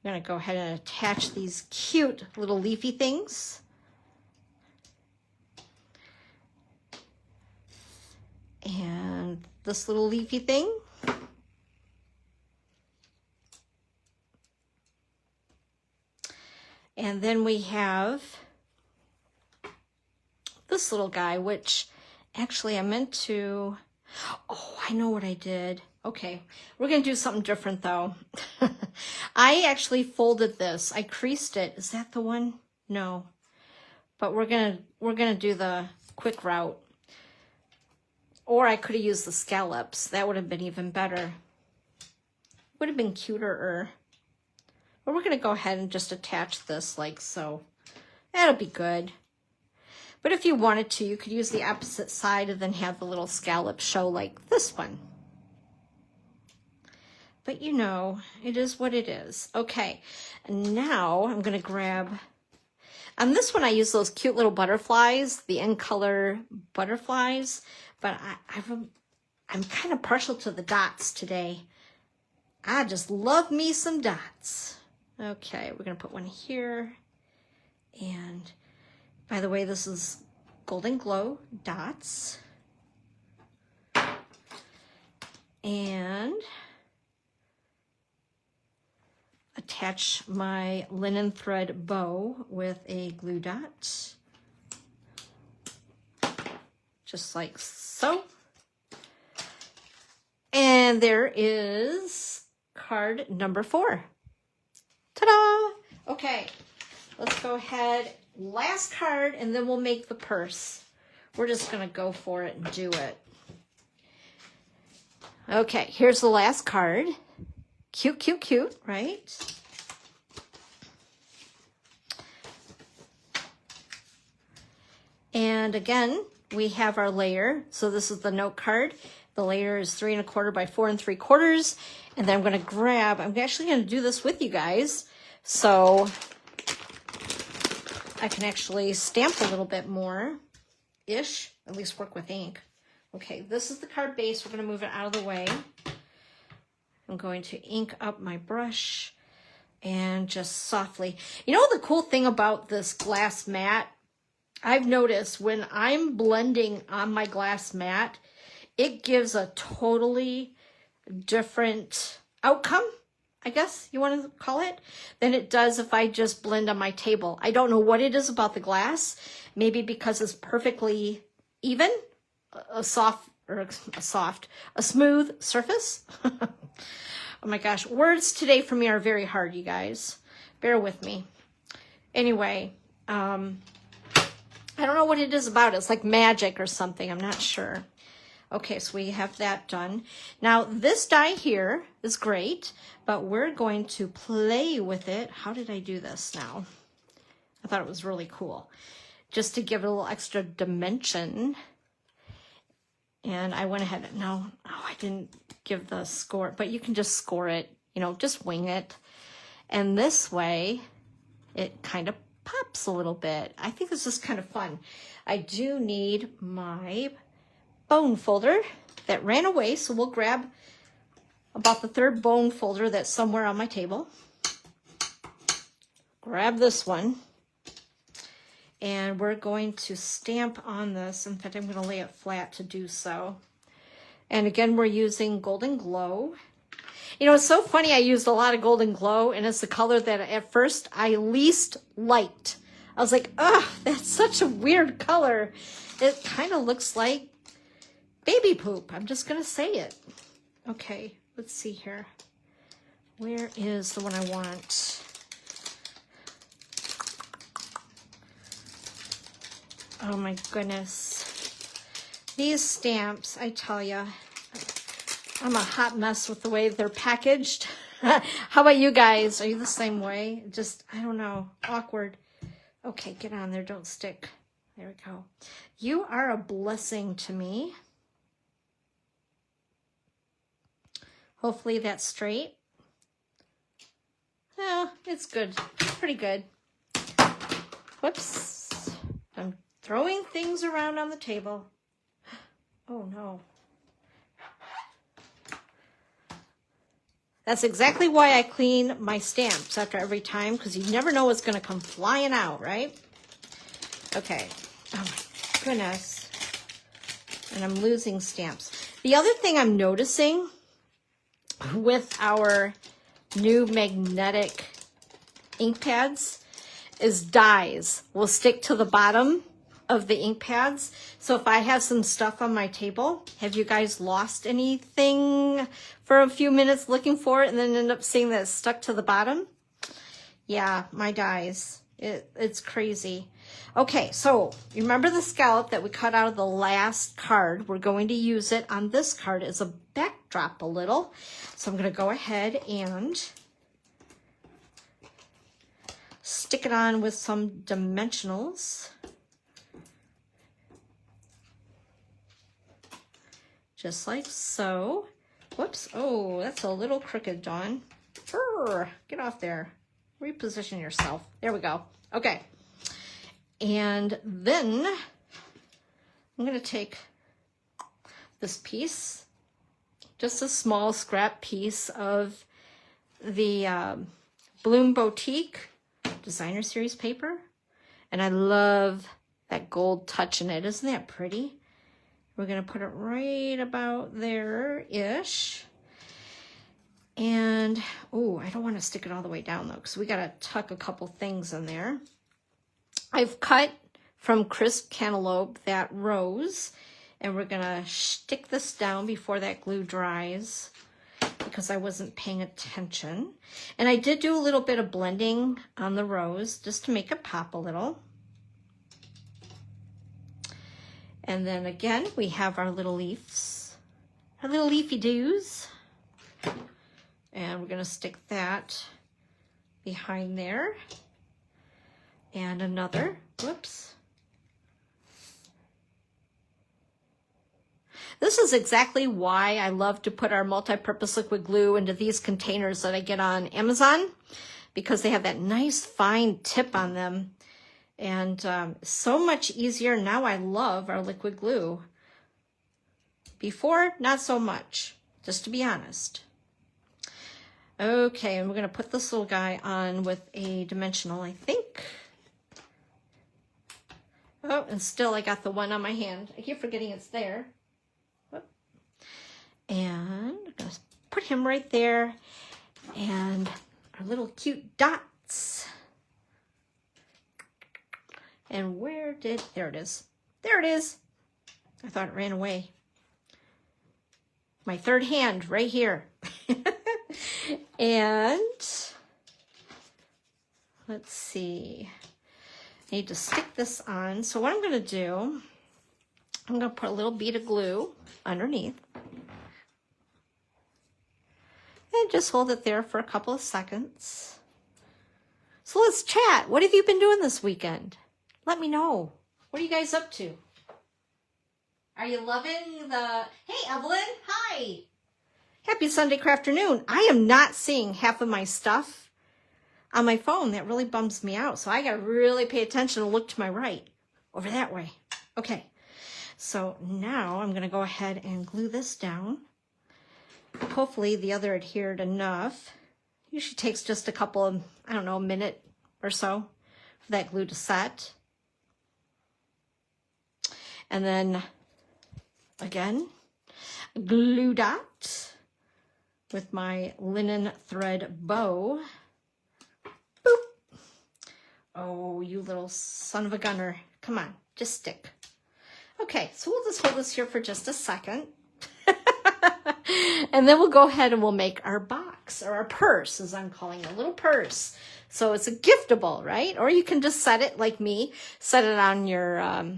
I'm gonna go ahead and attach these cute little leafy things. And this little leafy thing. And then we have this little guy, which actually I meant to, oh, I know what I did. Okay, we're gonna do something different though. I actually folded this. I creased it. Is that the one? No. But we're gonna do the quick route. Or I could have used the scallops. That would have been even better. Would have been cuter. But we're going to go ahead and just attach this like so. That'll be good. But if you wanted to, you could use the opposite side and then have the little scallop show like this one. But you know, it is what it is. Okay, and now I'm gonna grab, on this one I use those cute little butterflies, the in color butterflies, but I'm kind of partial to the dots today. I just love me some dots. Okay, we're gonna put one here. And by the way, this is Golden Glow dots. And attach my linen thread bow with a glue dot. Just like so. And there is card number 4. Ta-da! Okay, let's go ahead. Last card, and then we'll make the purse. We're just gonna go for it and do it. Okay, here's the last card. Cute, cute, cute, right? And again, we have our layer. So this is the note card. The layer is 3 1/4 by 4 3/4. And then I'm gonna grab, I'm actually gonna do this with you guys, so I can actually stamp a little bit more-ish, at least work with ink. Okay, this is the card base. We're gonna move it out of the way. I'm going to ink up my brush and just softly. You know the cool thing about this glass mat? I've noticed when I'm blending on my glass mat, it gives a totally different outcome, I guess you want to call it, than it does if I just blend on my table. I don't know what it is about the glass. Maybe because it's perfectly even, a smooth surface. Oh my gosh, words today for me are very hard, you guys. Bear with me. Anyway, I don't know what it is about it. It's like magic or something. I'm not sure. Okay, so we have that done. Now, this die here is great, but we're going to play with it. How did I do this now? I thought it was really cool. Just to give it a little extra dimension. And I went ahead and, no, oh, I didn't give the score, but you can just score it, you know, just wing it. And this way, it kind of pops a little bit. I think this is kind of fun. I do need my bone folder that ran away, so we'll grab about the 3rd bone folder that's somewhere on my table. Grab this one, and we're going to stamp on this. In fact, I'm going to lay it flat to do so. And again, we're using Golden Glow. You know, it's so funny, I used a lot of Golden Glow, and it's the color that at first I least liked. I was like, ugh, that's such a weird color. It kind of looks like baby poop. I'm just going to say it. Okay, let's see here. Where is the one I want? Oh my goodness. These stamps, I tell ya, I'm a hot mess with the way they're packaged. How about you guys? Are you the same way? Just, I don't know, awkward. Okay, get on there, don't stick. There we go. You are a blessing to me. Hopefully that's straight. Oh, it's good. Pretty good. Whoops. I'm throwing things around on the table. Oh no. That's exactly why I clean my stamps after every time, because you never know what's going to come flying out, right? Okay. Oh my goodness. And I'm losing stamps. The other thing I'm noticing with our new magnetic ink pads is dies will stick to the bottom of the ink pads. So if I have some stuff on my table, have you guys lost anything for a few minutes looking for it and then end up seeing that it's stuck to the bottom? Yeah, my dies. It's crazy. Okay, so remember the scallop that we cut out of the last card? We're going to use it on this card as a backdrop a little. So I'm going to go ahead and stick it on with some dimensionals. Just like so. Whoops. Oh, that's a little crooked, Dawn. Get off there. Reposition yourself. There we go. Okay. And then I'm going to take this piece, just a small scrap piece of the Bloom Boutique Designer Series paper. And I love that gold touch in it. Isn't that pretty? We're going to put it right about there-ish. And, oh, I don't want to stick it all the way down, though, because we got to tuck a couple things in there. I've cut from Crisp Cantaloupe that rose, and we're going to stick this down before that glue dries because I wasn't paying attention. And I did do a little bit of blending on the rose just to make it pop a little. And then again, we have our little leaves, our little leafy doos. And we're going to stick that behind there. And another, whoops. This is exactly why I love to put our multi-purpose liquid glue into these containers that I get on Amazon, because they have that nice fine tip on them. And so much easier. Now I love our liquid glue. Before, not so much, just to be honest. Okay, and we're going to put this little guy on with a dimensional, I think. Oh, and still I got the one on my hand. I keep forgetting it's there. Whoop. And I'm going to put him right there. And our little cute dots. And where did, there it is. There it is. I thought it ran away. My third hand right here. And let's see. I need to stick this on. So what I'm going to do, I'm going to put a little bead of glue underneath. And just hold it there for a couple of seconds. So let's chat. What have you been doing this weekend? Let me know. What are you guys up to? Are you loving the... Hey, Evelyn. Hi. Happy Sunday afternoon. I am not seeing half of my stuff on my phone. That really bums me out. So I got to really pay attention and look to my right. Over that way. Okay. So now I'm going to go ahead and glue this down. Hopefully the other adhered enough. Usually takes just a couple of, I don't know, a minute or so for that glue to set. And then, again, glue dot with my linen thread bow. Boop. Oh, you little son of a gunner. Come on, just stick. Okay, so we'll just hold this here for just a second. And then we'll go ahead and we'll make our box, or our purse, as I'm calling it, a little purse. So it's a giftable, right? Or you can just set it like me, set it on your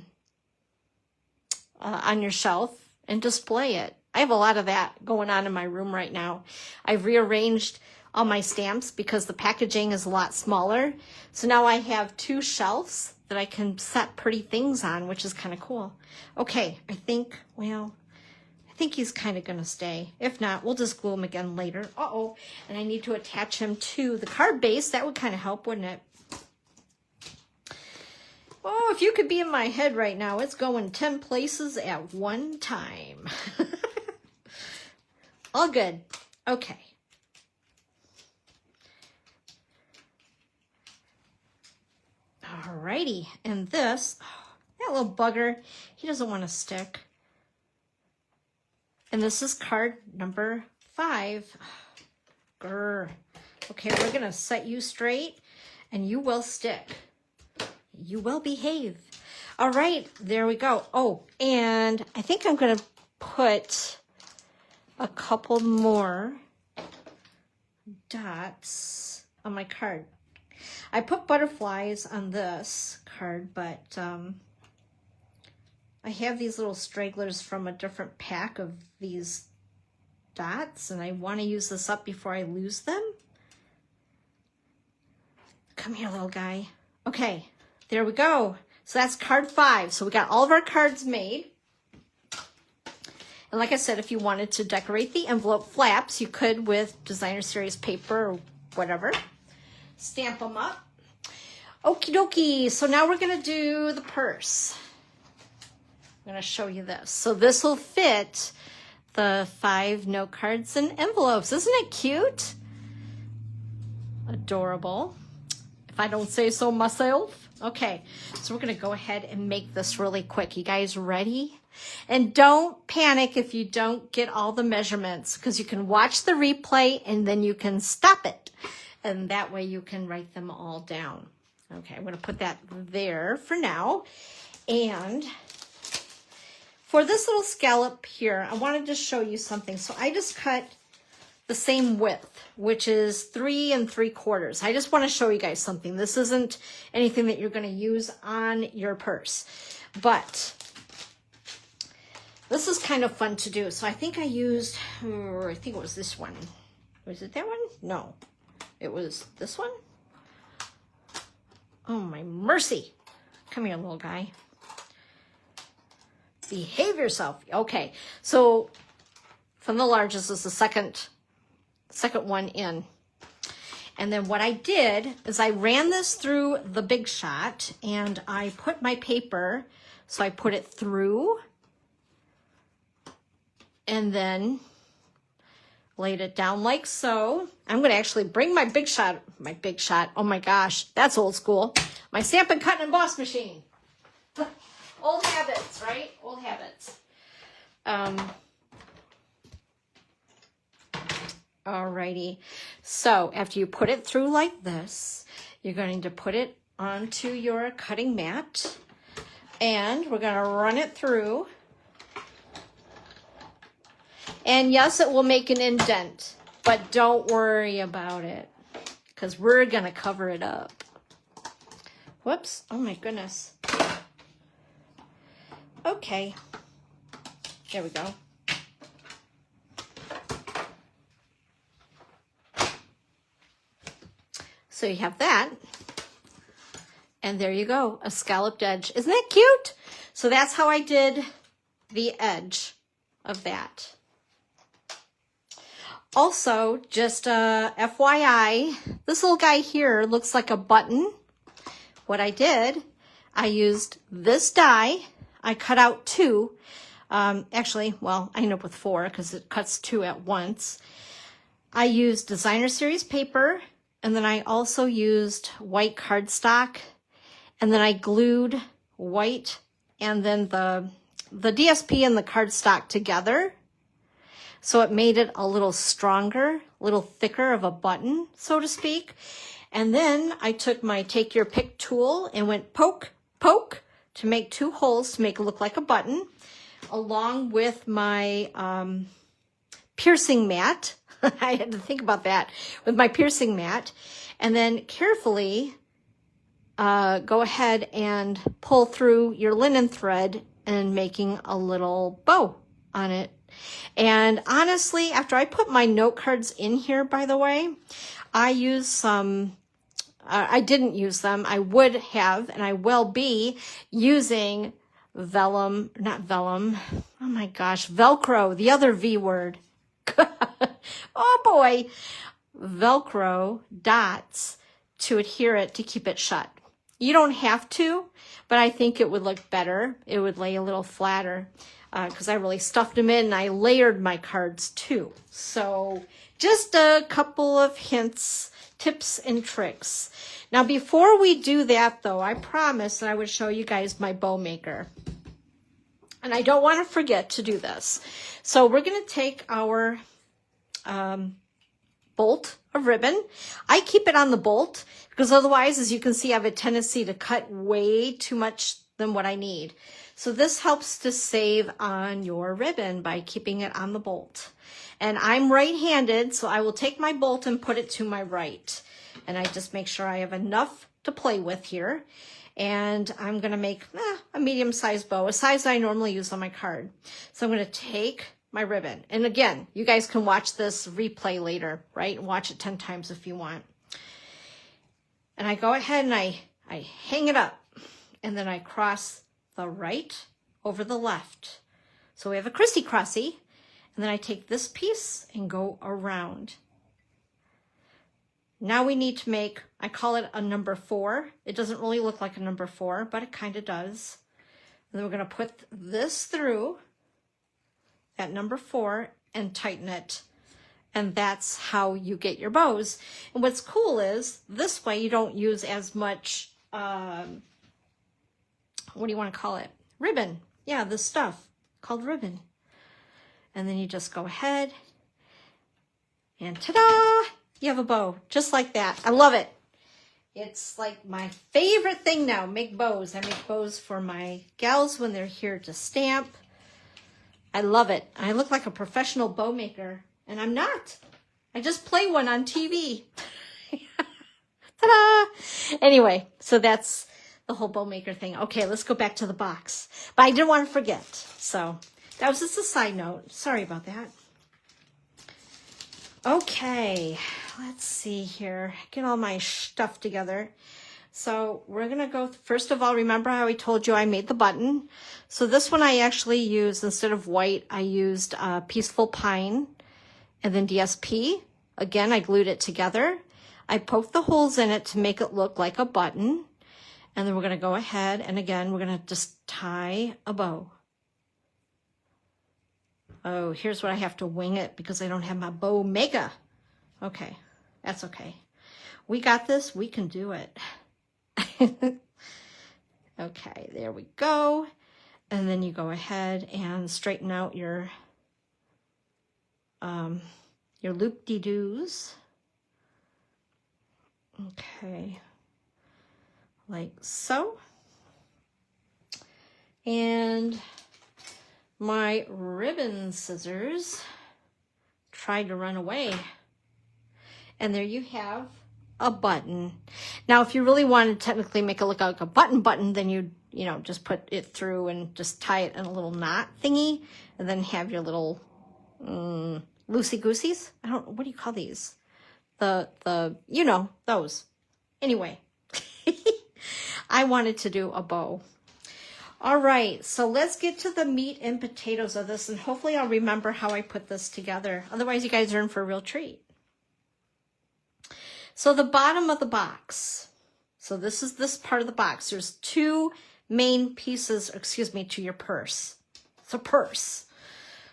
shelf and display it. I have a lot of that going on in my room right now. I've rearranged all my stamps because the packaging is a lot smaller. So now I have 2 shelves that I can set pretty things on, which is kind of cool. Okay, I think he's kind of going to stay. If not, we'll just glue him again later. Uh-oh, and I need to attach him to the card base. That would kind of help, wouldn't it? Oh, if you could be in my head right now, it's going 10 places at one time. All good. Okay. Alrighty, and this, that little bugger, he doesn't want to stick. And this is card number 5. Grr. Okay, we're going to set you straight, and you will stick. You will behave. All right, there we go. Oh, and I think I'm going to put a couple more dots on my card. I put butterflies on this card, but I have these little stragglers from a different pack of these dots, and I want to use this up before I lose them. Come here, little guy. Okay, there we go. So that's card 5. So we got all of our cards made. And like I said, if you wanted to decorate the envelope flaps, you could with designer series paper or whatever. Stamp them up. Okie dokie. So now we're going to do the purse. I'm going to show you this. So this will fit the 5 note cards and envelopes. Isn't it cute? Adorable. If I don't say so myself. Okay, so we're going to go ahead and make this really quick. You guys ready? And don't panic if you don't get all the measurements, because you can watch the replay and then you can stop it. And that way you can write them all down. Okay, I'm going to put that there for now. And for this little scallop here, I wanted to show you something. So I just cut the same width, which is 3 3/4. I just want to show you guys something. This isn't anything that you're going to use on your purse, but this is kind of fun to do. So I think I used, I think it was this one. Was it that one? No, it was this one. Oh my mercy. Come here, little guy. Behave yourself. Okay, so from the largest is the second one in. And then what I did is I ran this through the Big Shot and I put my paper, so I put it through and then laid it down like so. I'm going to actually bring my Big Shot, oh my gosh, that's old school. My Stampin' Cut and Emboss machine. Old habits, right? Old habits. Alrighty. So after you put it through like this, you're going to put it onto your cutting mat. And we're going to run it through. And yes, it will make an indent, but don't worry about it, because we're going to cover it up. Whoops. Oh my goodness. Okay. There we go. So you have that. And there you go, a scalloped edge. Isn't that cute? So that's how I did the edge of that. Also, just FYI, this little guy here looks like a button. What I did, I used this die. I cut out 2. Actually, well, I ended up with 4 because it cuts 2 at once. I used designer series paper, and then I also used white cardstock, and then I glued white and then the DSP and the cardstock together. So it made it a little stronger, a little thicker of a button, so to speak. And then I took my take your pick tool and went poke, poke to make 2 holes to make it look like a button, along with my piercing mat. I had to think about that with my piercing mat. And then carefully go ahead and pull through your linen thread and making a little bow on it. And honestly, after I put my note cards in here, by the way, I used some, I didn't use them. I would have, and I will be using vellum, not vellum. Oh my gosh, Velcro, the other V word. Oh boy, Velcro dots to adhere it to keep it shut. You don't have to, but I think it would look better. It would lay a little flatter because I really stuffed them in and I layered my cards too. So just a couple of hints, tips and tricks. Now before we do that though, I promised that I would show you guys my bow maker. And I don't want to forget to do this. So we're going to take our bolt of ribbon. I keep it on the bolt because otherwise, as you can see, I have a tendency to cut way too much than what I need. So this helps to save on your ribbon by keeping it on the bolt. And I'm right-handed, so I will take my bolt and put it to my right. And I just make sure I have enough to play with here. And I'm going to make a medium-sized bow, a size I normally use on my card. So I'm going to take my ribbon. And again, you guys can watch this replay later, right? Watch it 10 times if you want. And I go ahead and I hang it up, and then I cross the right over the left. So we have a crissy-crossy, and then I take this piece and go around. Now we need to make, I call it a number 4. It doesn't really look like a number 4, but it kind of does. And then we're going to put this through that number 4 and tighten it. And that's how you get your bows. And what's cool is this way you don't use as much, what do you want to call it? Ribbon. Yeah, this stuff called ribbon. And then you just go ahead and ta-da! You have a bow just like that. I love it. It's like my favorite thing now, make bows. I make bows for my gals when they're here to stamp. I love it. I look like a professional bow maker, and I'm not. I just play one on TV. Ta-da! Anyway, so that's the whole bow maker thing. Okay, let's go back to the box. But I didn't want to forget. So that was just a side note. Sorry about that. Okay, let's see here. Get all my stuff together. So we're going to go, first of all, remember how I told you I made the button? So this one I actually used, instead of white, I used Peaceful Pine and then DSP. Again, I glued it together. I poked the holes in it to make it look like a button. And then we're going to go ahead, and again, we're going to just tie a bow. Oh, here's what I have to wing it because I don't have my bow maker. Okay, that's okay. We got this. We can do it. Okay, there we go. And then you go ahead and straighten out your loop-de-doos. Okay, like so. And my ribbon scissors tried to run away. And there you have a button. Now, if you really want to technically make it look like a button, then you know, just put it through and just tie it in a little knot thingy, and then have your little loosey-gooseys. What do you call these? You know, those. Anyway, I wanted to do a bow. All right, so let's get to the meat and potatoes of this, and hopefully I'll remember how I put this together. Otherwise, you guys are in for a real treat. So the bottom of the box. So this is this part of the box. There's 2 main pieces, excuse me, to your purse. It's a purse.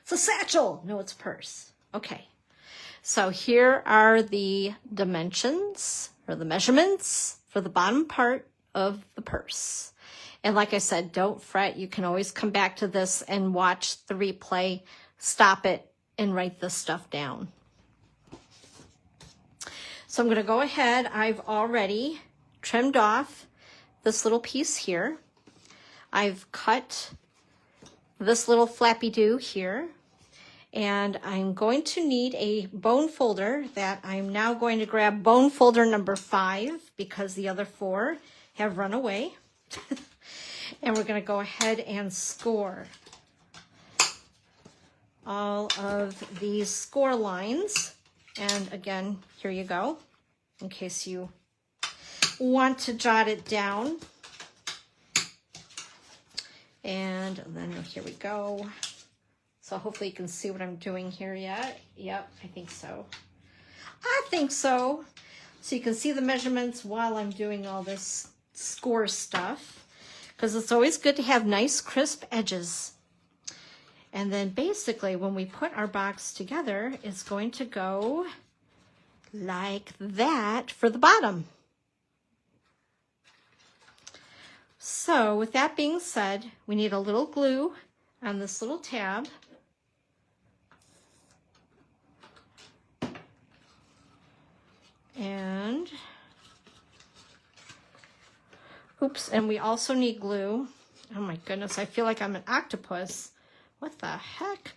It's a satchel. No, it's a purse. Okay. So here are the dimensions, or the measurements, for the bottom part of the purse. And like I said, don't fret. You can always come back to this and watch the replay, stop it, and write this stuff down. So I'm going to go ahead. I've already trimmed off this little piece here. I've cut this little flappy-do here. And I'm going to need a bone folder that I'm now going to grab bone folder number 5 because the other 4 have run away. And we're going to go ahead and score all of these score lines. And again, here you go, in case you want to jot it down. And then here we go. So hopefully you can see what I'm doing here yet. Yep, I think so. I think so. So you can see the measurements while I'm doing all this score stuff, because it's always good to have nice crisp edges. And then basically when we put our box together, it's going to go like that for the bottom. So with that being said, we need a little glue on this little tab. And, oops, and we also need glue. Oh my goodness, I feel like I'm an octopus. What the heck?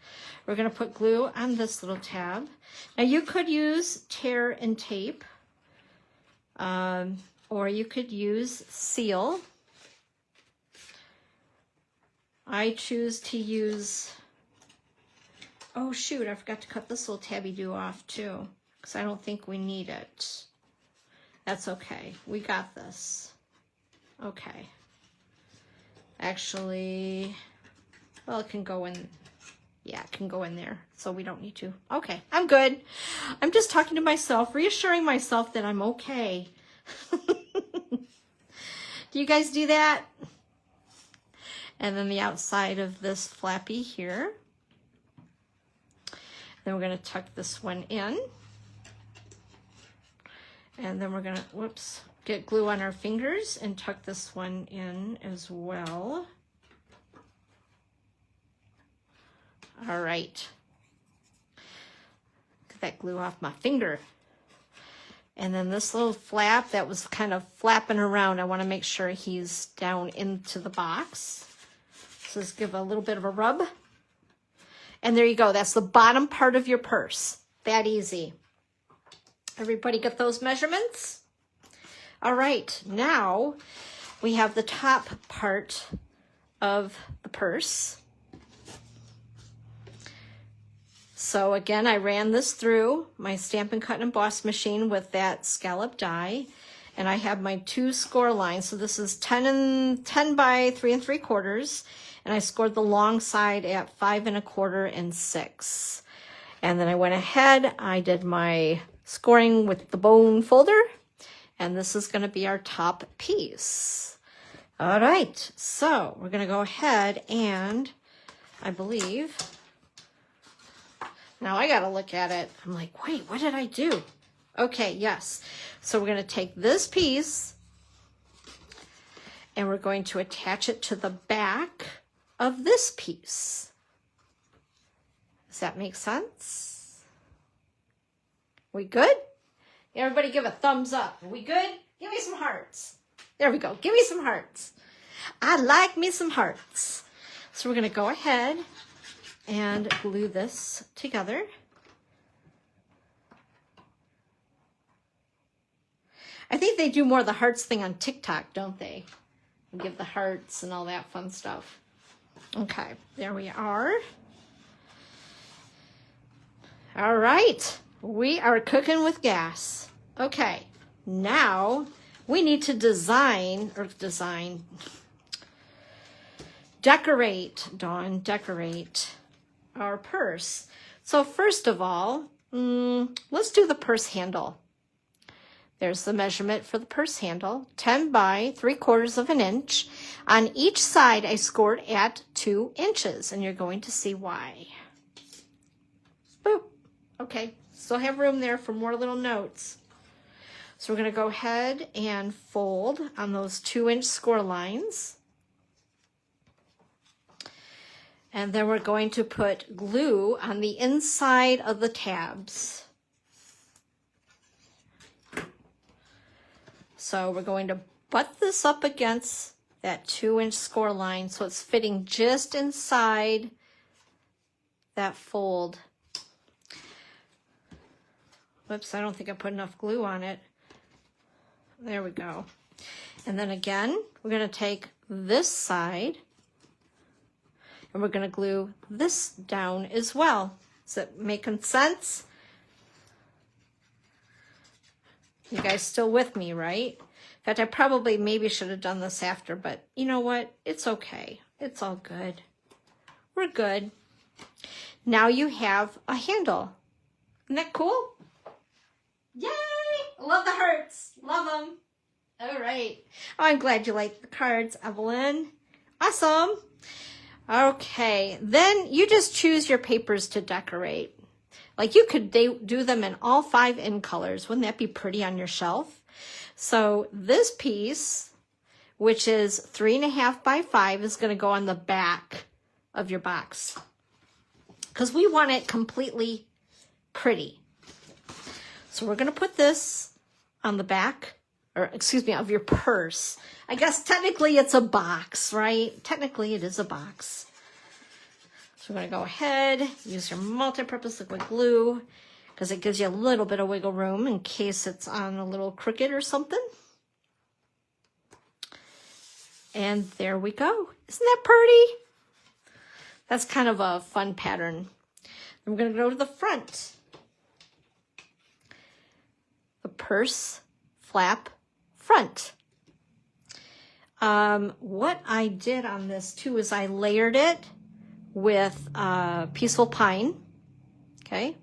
We're going to put glue on this little tab. Now you could use tear and tape, or you could use seal. I choose to use, oh shoot, I forgot to cut this little tabby-do off too, because I don't think we need it. That's okay. We got this. Okay. Actually, well, it can go in. Yeah, it can go in there. So we don't need to. Okay, I'm good. I'm just talking to myself, reassuring myself that I'm okay. Do you guys do that? And then the outside of this flappy here. Then we're going to tuck this one in. And then we're going to, whoops, get glue on our fingers and tuck this one in as well. All right. Get that glue off my finger. And then this little flap that was kind of flapping around, I want to make sure he's down into the box. So let's give a little bit of a rub. And there you go. That's the bottom part of your purse. That easy. Everybody get those measurements? All right. Now we have the top part of the purse. So again, I ran this through my Stampin' Cut and Emboss machine with that scallop die. And I have my 2 score lines. So this is 10 by 3 3/4. And I scored the long side at 5 1/4 and 6. And then I went ahead, I did my scoring with the bone folder. And this is going to be our top piece. All right, so we're going to go ahead and I believe, now I got to look at it. I'm like, wait, what did I do? Okay, yes. So we're going to take this piece and we're going to attach it to the back of this piece. Does that make sense? We good? Everybody give a thumbs up. Are we good? Give me some hearts. There we go. Give me some hearts. I like me some hearts. So we're going to go ahead and glue this together. I think they do more of the hearts thing on TikTok, don't they? Give the hearts and all that fun stuff. Okay, there we are. All right, we are cooking with gas. Okay, now we need to decorate, Dawn, decorate our purse. So first of all, let's do the purse handle. There's the measurement for the purse handle, 10 by 3/4 inch. On each side, I scored at 2 inches, and you're going to see why. Boop. Okay, still have room there for more little notes. So we're going to go ahead and fold on those 2-inch score lines. And then we're going to put glue on the inside of the tabs. So we're going to butt this up against that 2-inch score line so it's fitting just inside that fold. Whoops, I don't think I put enough glue on it. There we go. And then again, we're going to take this side and we're going to glue this down as well. Is it making sense? You guys still with me, right? In fact, I probably maybe should have done this after, but you know what? It's okay. It's all good. We're good. Now you have a handle. Isn't that cool? Yay! I love the hearts. Love them. All right. Oh, I'm glad you like the cards, Evelyn. Awesome. Okay. Then you just choose your papers to decorate. Like you could do them in all 5 in colors. Wouldn't that be pretty on your shelf? So this piece, which is 3.5 by 5, is going to go on the back of your box because we want it completely pretty. So we're going to put this on the back, or excuse me, of your purse. I guess technically it's a box, right? Technically it is a box. So we're going to go ahead, use your multi-purpose liquid glue because it gives you a little bit of wiggle room in case it's on a little crooked or something. And there we go. Isn't that pretty? That's kind of a fun pattern. Then we're going to go to the front. The purse flap front. What I did on this too is I layered it with Peaceful Pine. Okay,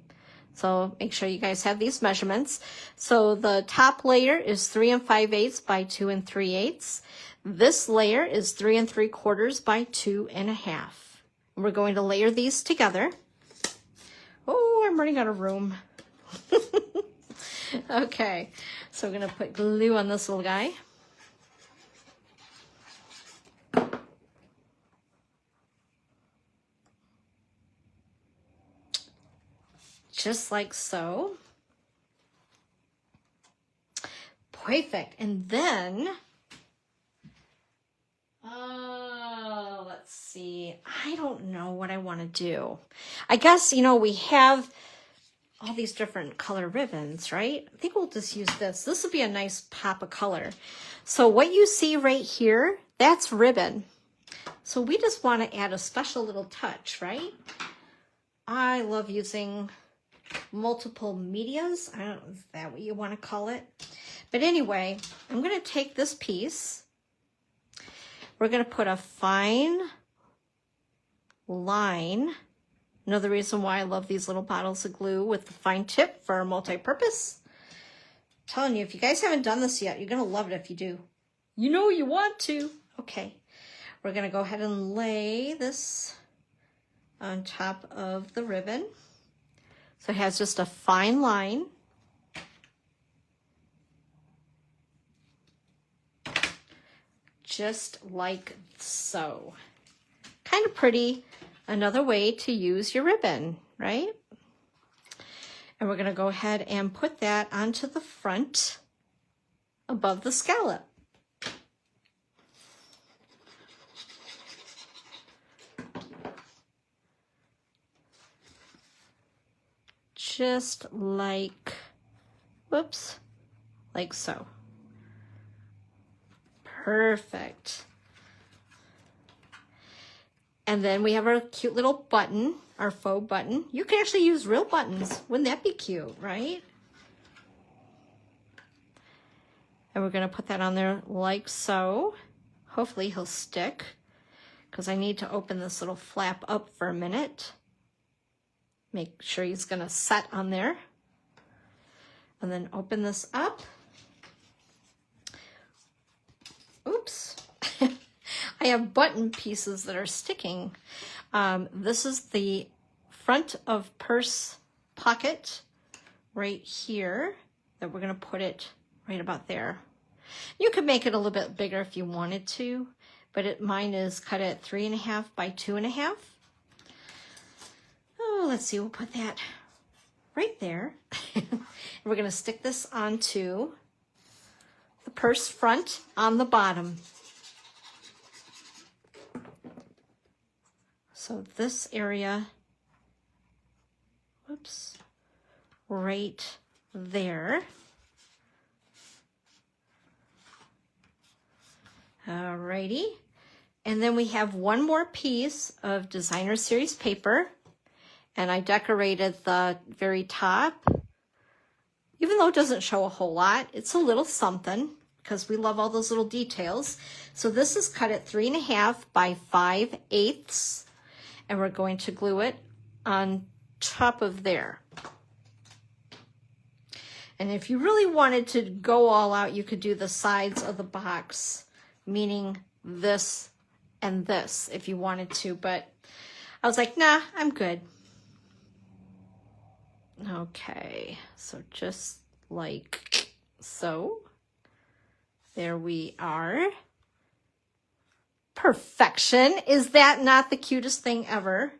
so make sure you guys have these measurements. So the top layer is 3 5/8 by 2 3/8. This layer is 3 3/4 by 2 1/2. We're going to layer these together. Oh, I'm running out of room. Okay, so we're gonna put glue on this little guy. Just like so. Perfect. And then, let's see. I don't know what I want to do. I guess, you know, we have all these different color ribbons, right? I think we'll just use this. This will be a nice pop of color. So what you see right here, that's ribbon. So we just want to add a special little touch, right? I love using multiple medias. I don't know, is that what you want to call it? But anyway, I'm going to take this piece. We're going to put a fine line. Another reason why I love these little bottles of glue with the fine tip for multi-purpose. I'm telling you, if you guys haven't done this yet, you're going to love it if you do. You know you want to. Okay, we're going to go ahead and lay this on top of the ribbon. So it has just a fine line. Just like so. Kind of pretty. Another way to use your ribbon, right? And we're going to go ahead and put that onto the front above the scallop. Just like, whoops, like so. Perfect. And then we have our cute little button, our faux button. You can actually use real buttons. Wouldn't that be cute, right? And we're going to put that on there like so. Hopefully he'll stick, because I need to open this little flap up for a minute. Make sure he's going to set on there. And then open this up. Oops. I have button pieces that are sticking. This is the front of purse pocket right here that we're going to put it right about there. You could make it a little bit bigger if you wanted to, but mine is cut at 3 1/2 by 2 1/2. Oh, let's see, we'll put that right there. We're going to stick this onto the purse front on the bottom. So this area, whoops, right there. Alrighty. And then we have one more piece of designer series paper. And I decorated the very top. Even though it doesn't show a whole lot, it's a little something because we love all those little details. So this is cut at 3 1/2 by 5/8. And we're going to glue it on top of there. And if you really wanted to go all out, you could do the sides of the box, meaning this and this if you wanted to. But I was like, nah, I'm good. Okay, so just like so. There we are. Perfection. Is that not the cutest thing ever?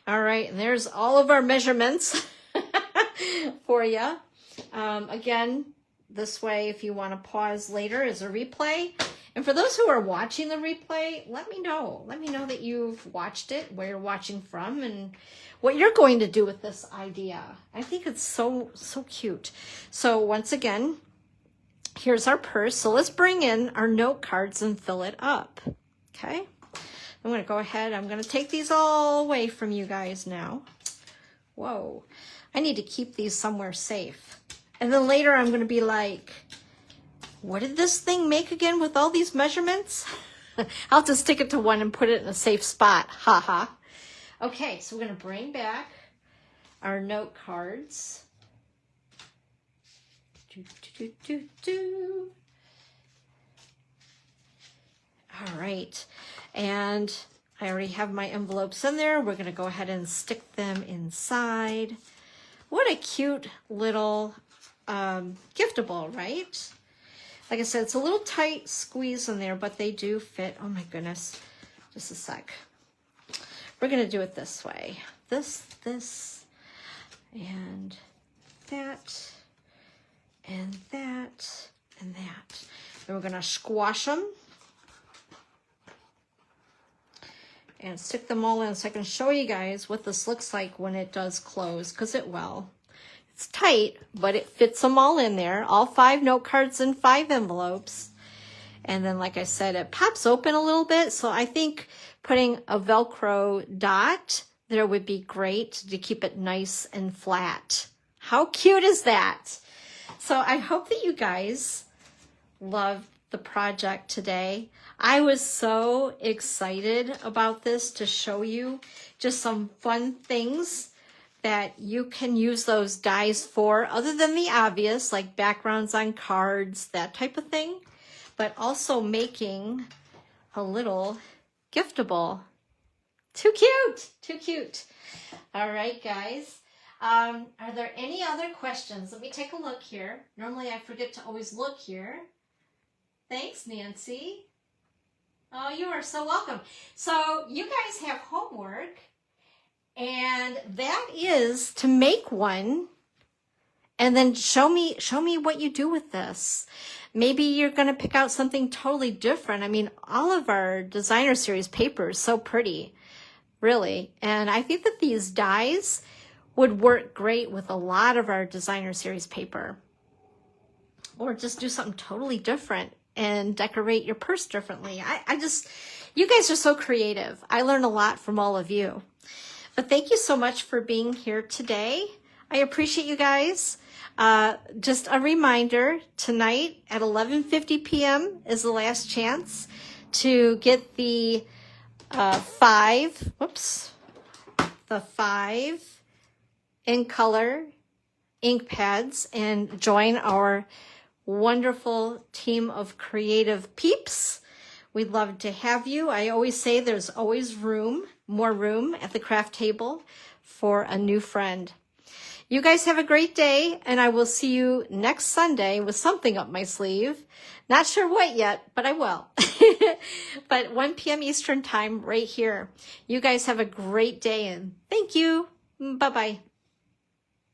All right, and there's all of our measurements for you. Again, this way, if you want to pause later as a replay. And for those who are watching the replay, let me know. Let me know that you've watched it, where you're watching from, and what you're going to do with this idea. I think it's so cute. So once again, here's our purse. So let's bring in our note cards and fill it up. Okay. I'm going to go ahead. I'm going to take these all away from you guys now. Whoa. I need to keep these somewhere safe. And then later I'm going to be like, what did this thing make again with all these measurements? I'll just stick it to one and put it in a safe spot. Ha ha. Okay, so we're going to bring back our note cards. All right, and I already have my envelopes in there. We're going to go ahead and stick them inside. What a cute little giftable, right? Like I said, it's a little tight squeeze in there, but they do fit. Oh my goodness. Just a sec. We're going to do it this way. This, and that, and that, and that. And we're going to squash them and stick them all in so I can show you guys what this looks like when it does close, because it will. It's tight, but it fits them all in there. All 5 note cards in 5 envelopes. And then, like I said, it pops open a little bit. So I think putting a Velcro dot there would be great to keep it nice and flat. How cute is that? So I hope that you guys loved the project today. I was so excited about this to show you just some fun things that you can use those dies for, other than the obvious, like backgrounds on cards, that type of thing, but also making a little giftable. Too cute, too cute. All right, guys. Are there any other questions? Let me take a look here. Normally I forget to always look here. Thanks, Nancy. Oh, you are so welcome. So you guys have homework, and that is to make one and then show me what you do with this. Maybe you're going to pick out something totally different. I mean, all of our designer series paper is so pretty, really. And I think that these dies would work great with a lot of our designer series paper. Or just do something totally different and decorate your purse differently. You guys are so creative. I learn a lot from all of you. But thank you so much for being here today. I appreciate you guys. Just a reminder, tonight at 11:50 p.m. is the last chance to get the 5 in color ink pads and join our wonderful team of creative peeps. We'd love to have you. I always say there's always more room at the craft table for a new friend. You guys have a great day, and I will see you next Sunday with something up my sleeve. Not sure what yet, but I will. But 1 p.m. Eastern time right here. You guys have a great day, and thank you. Bye-bye.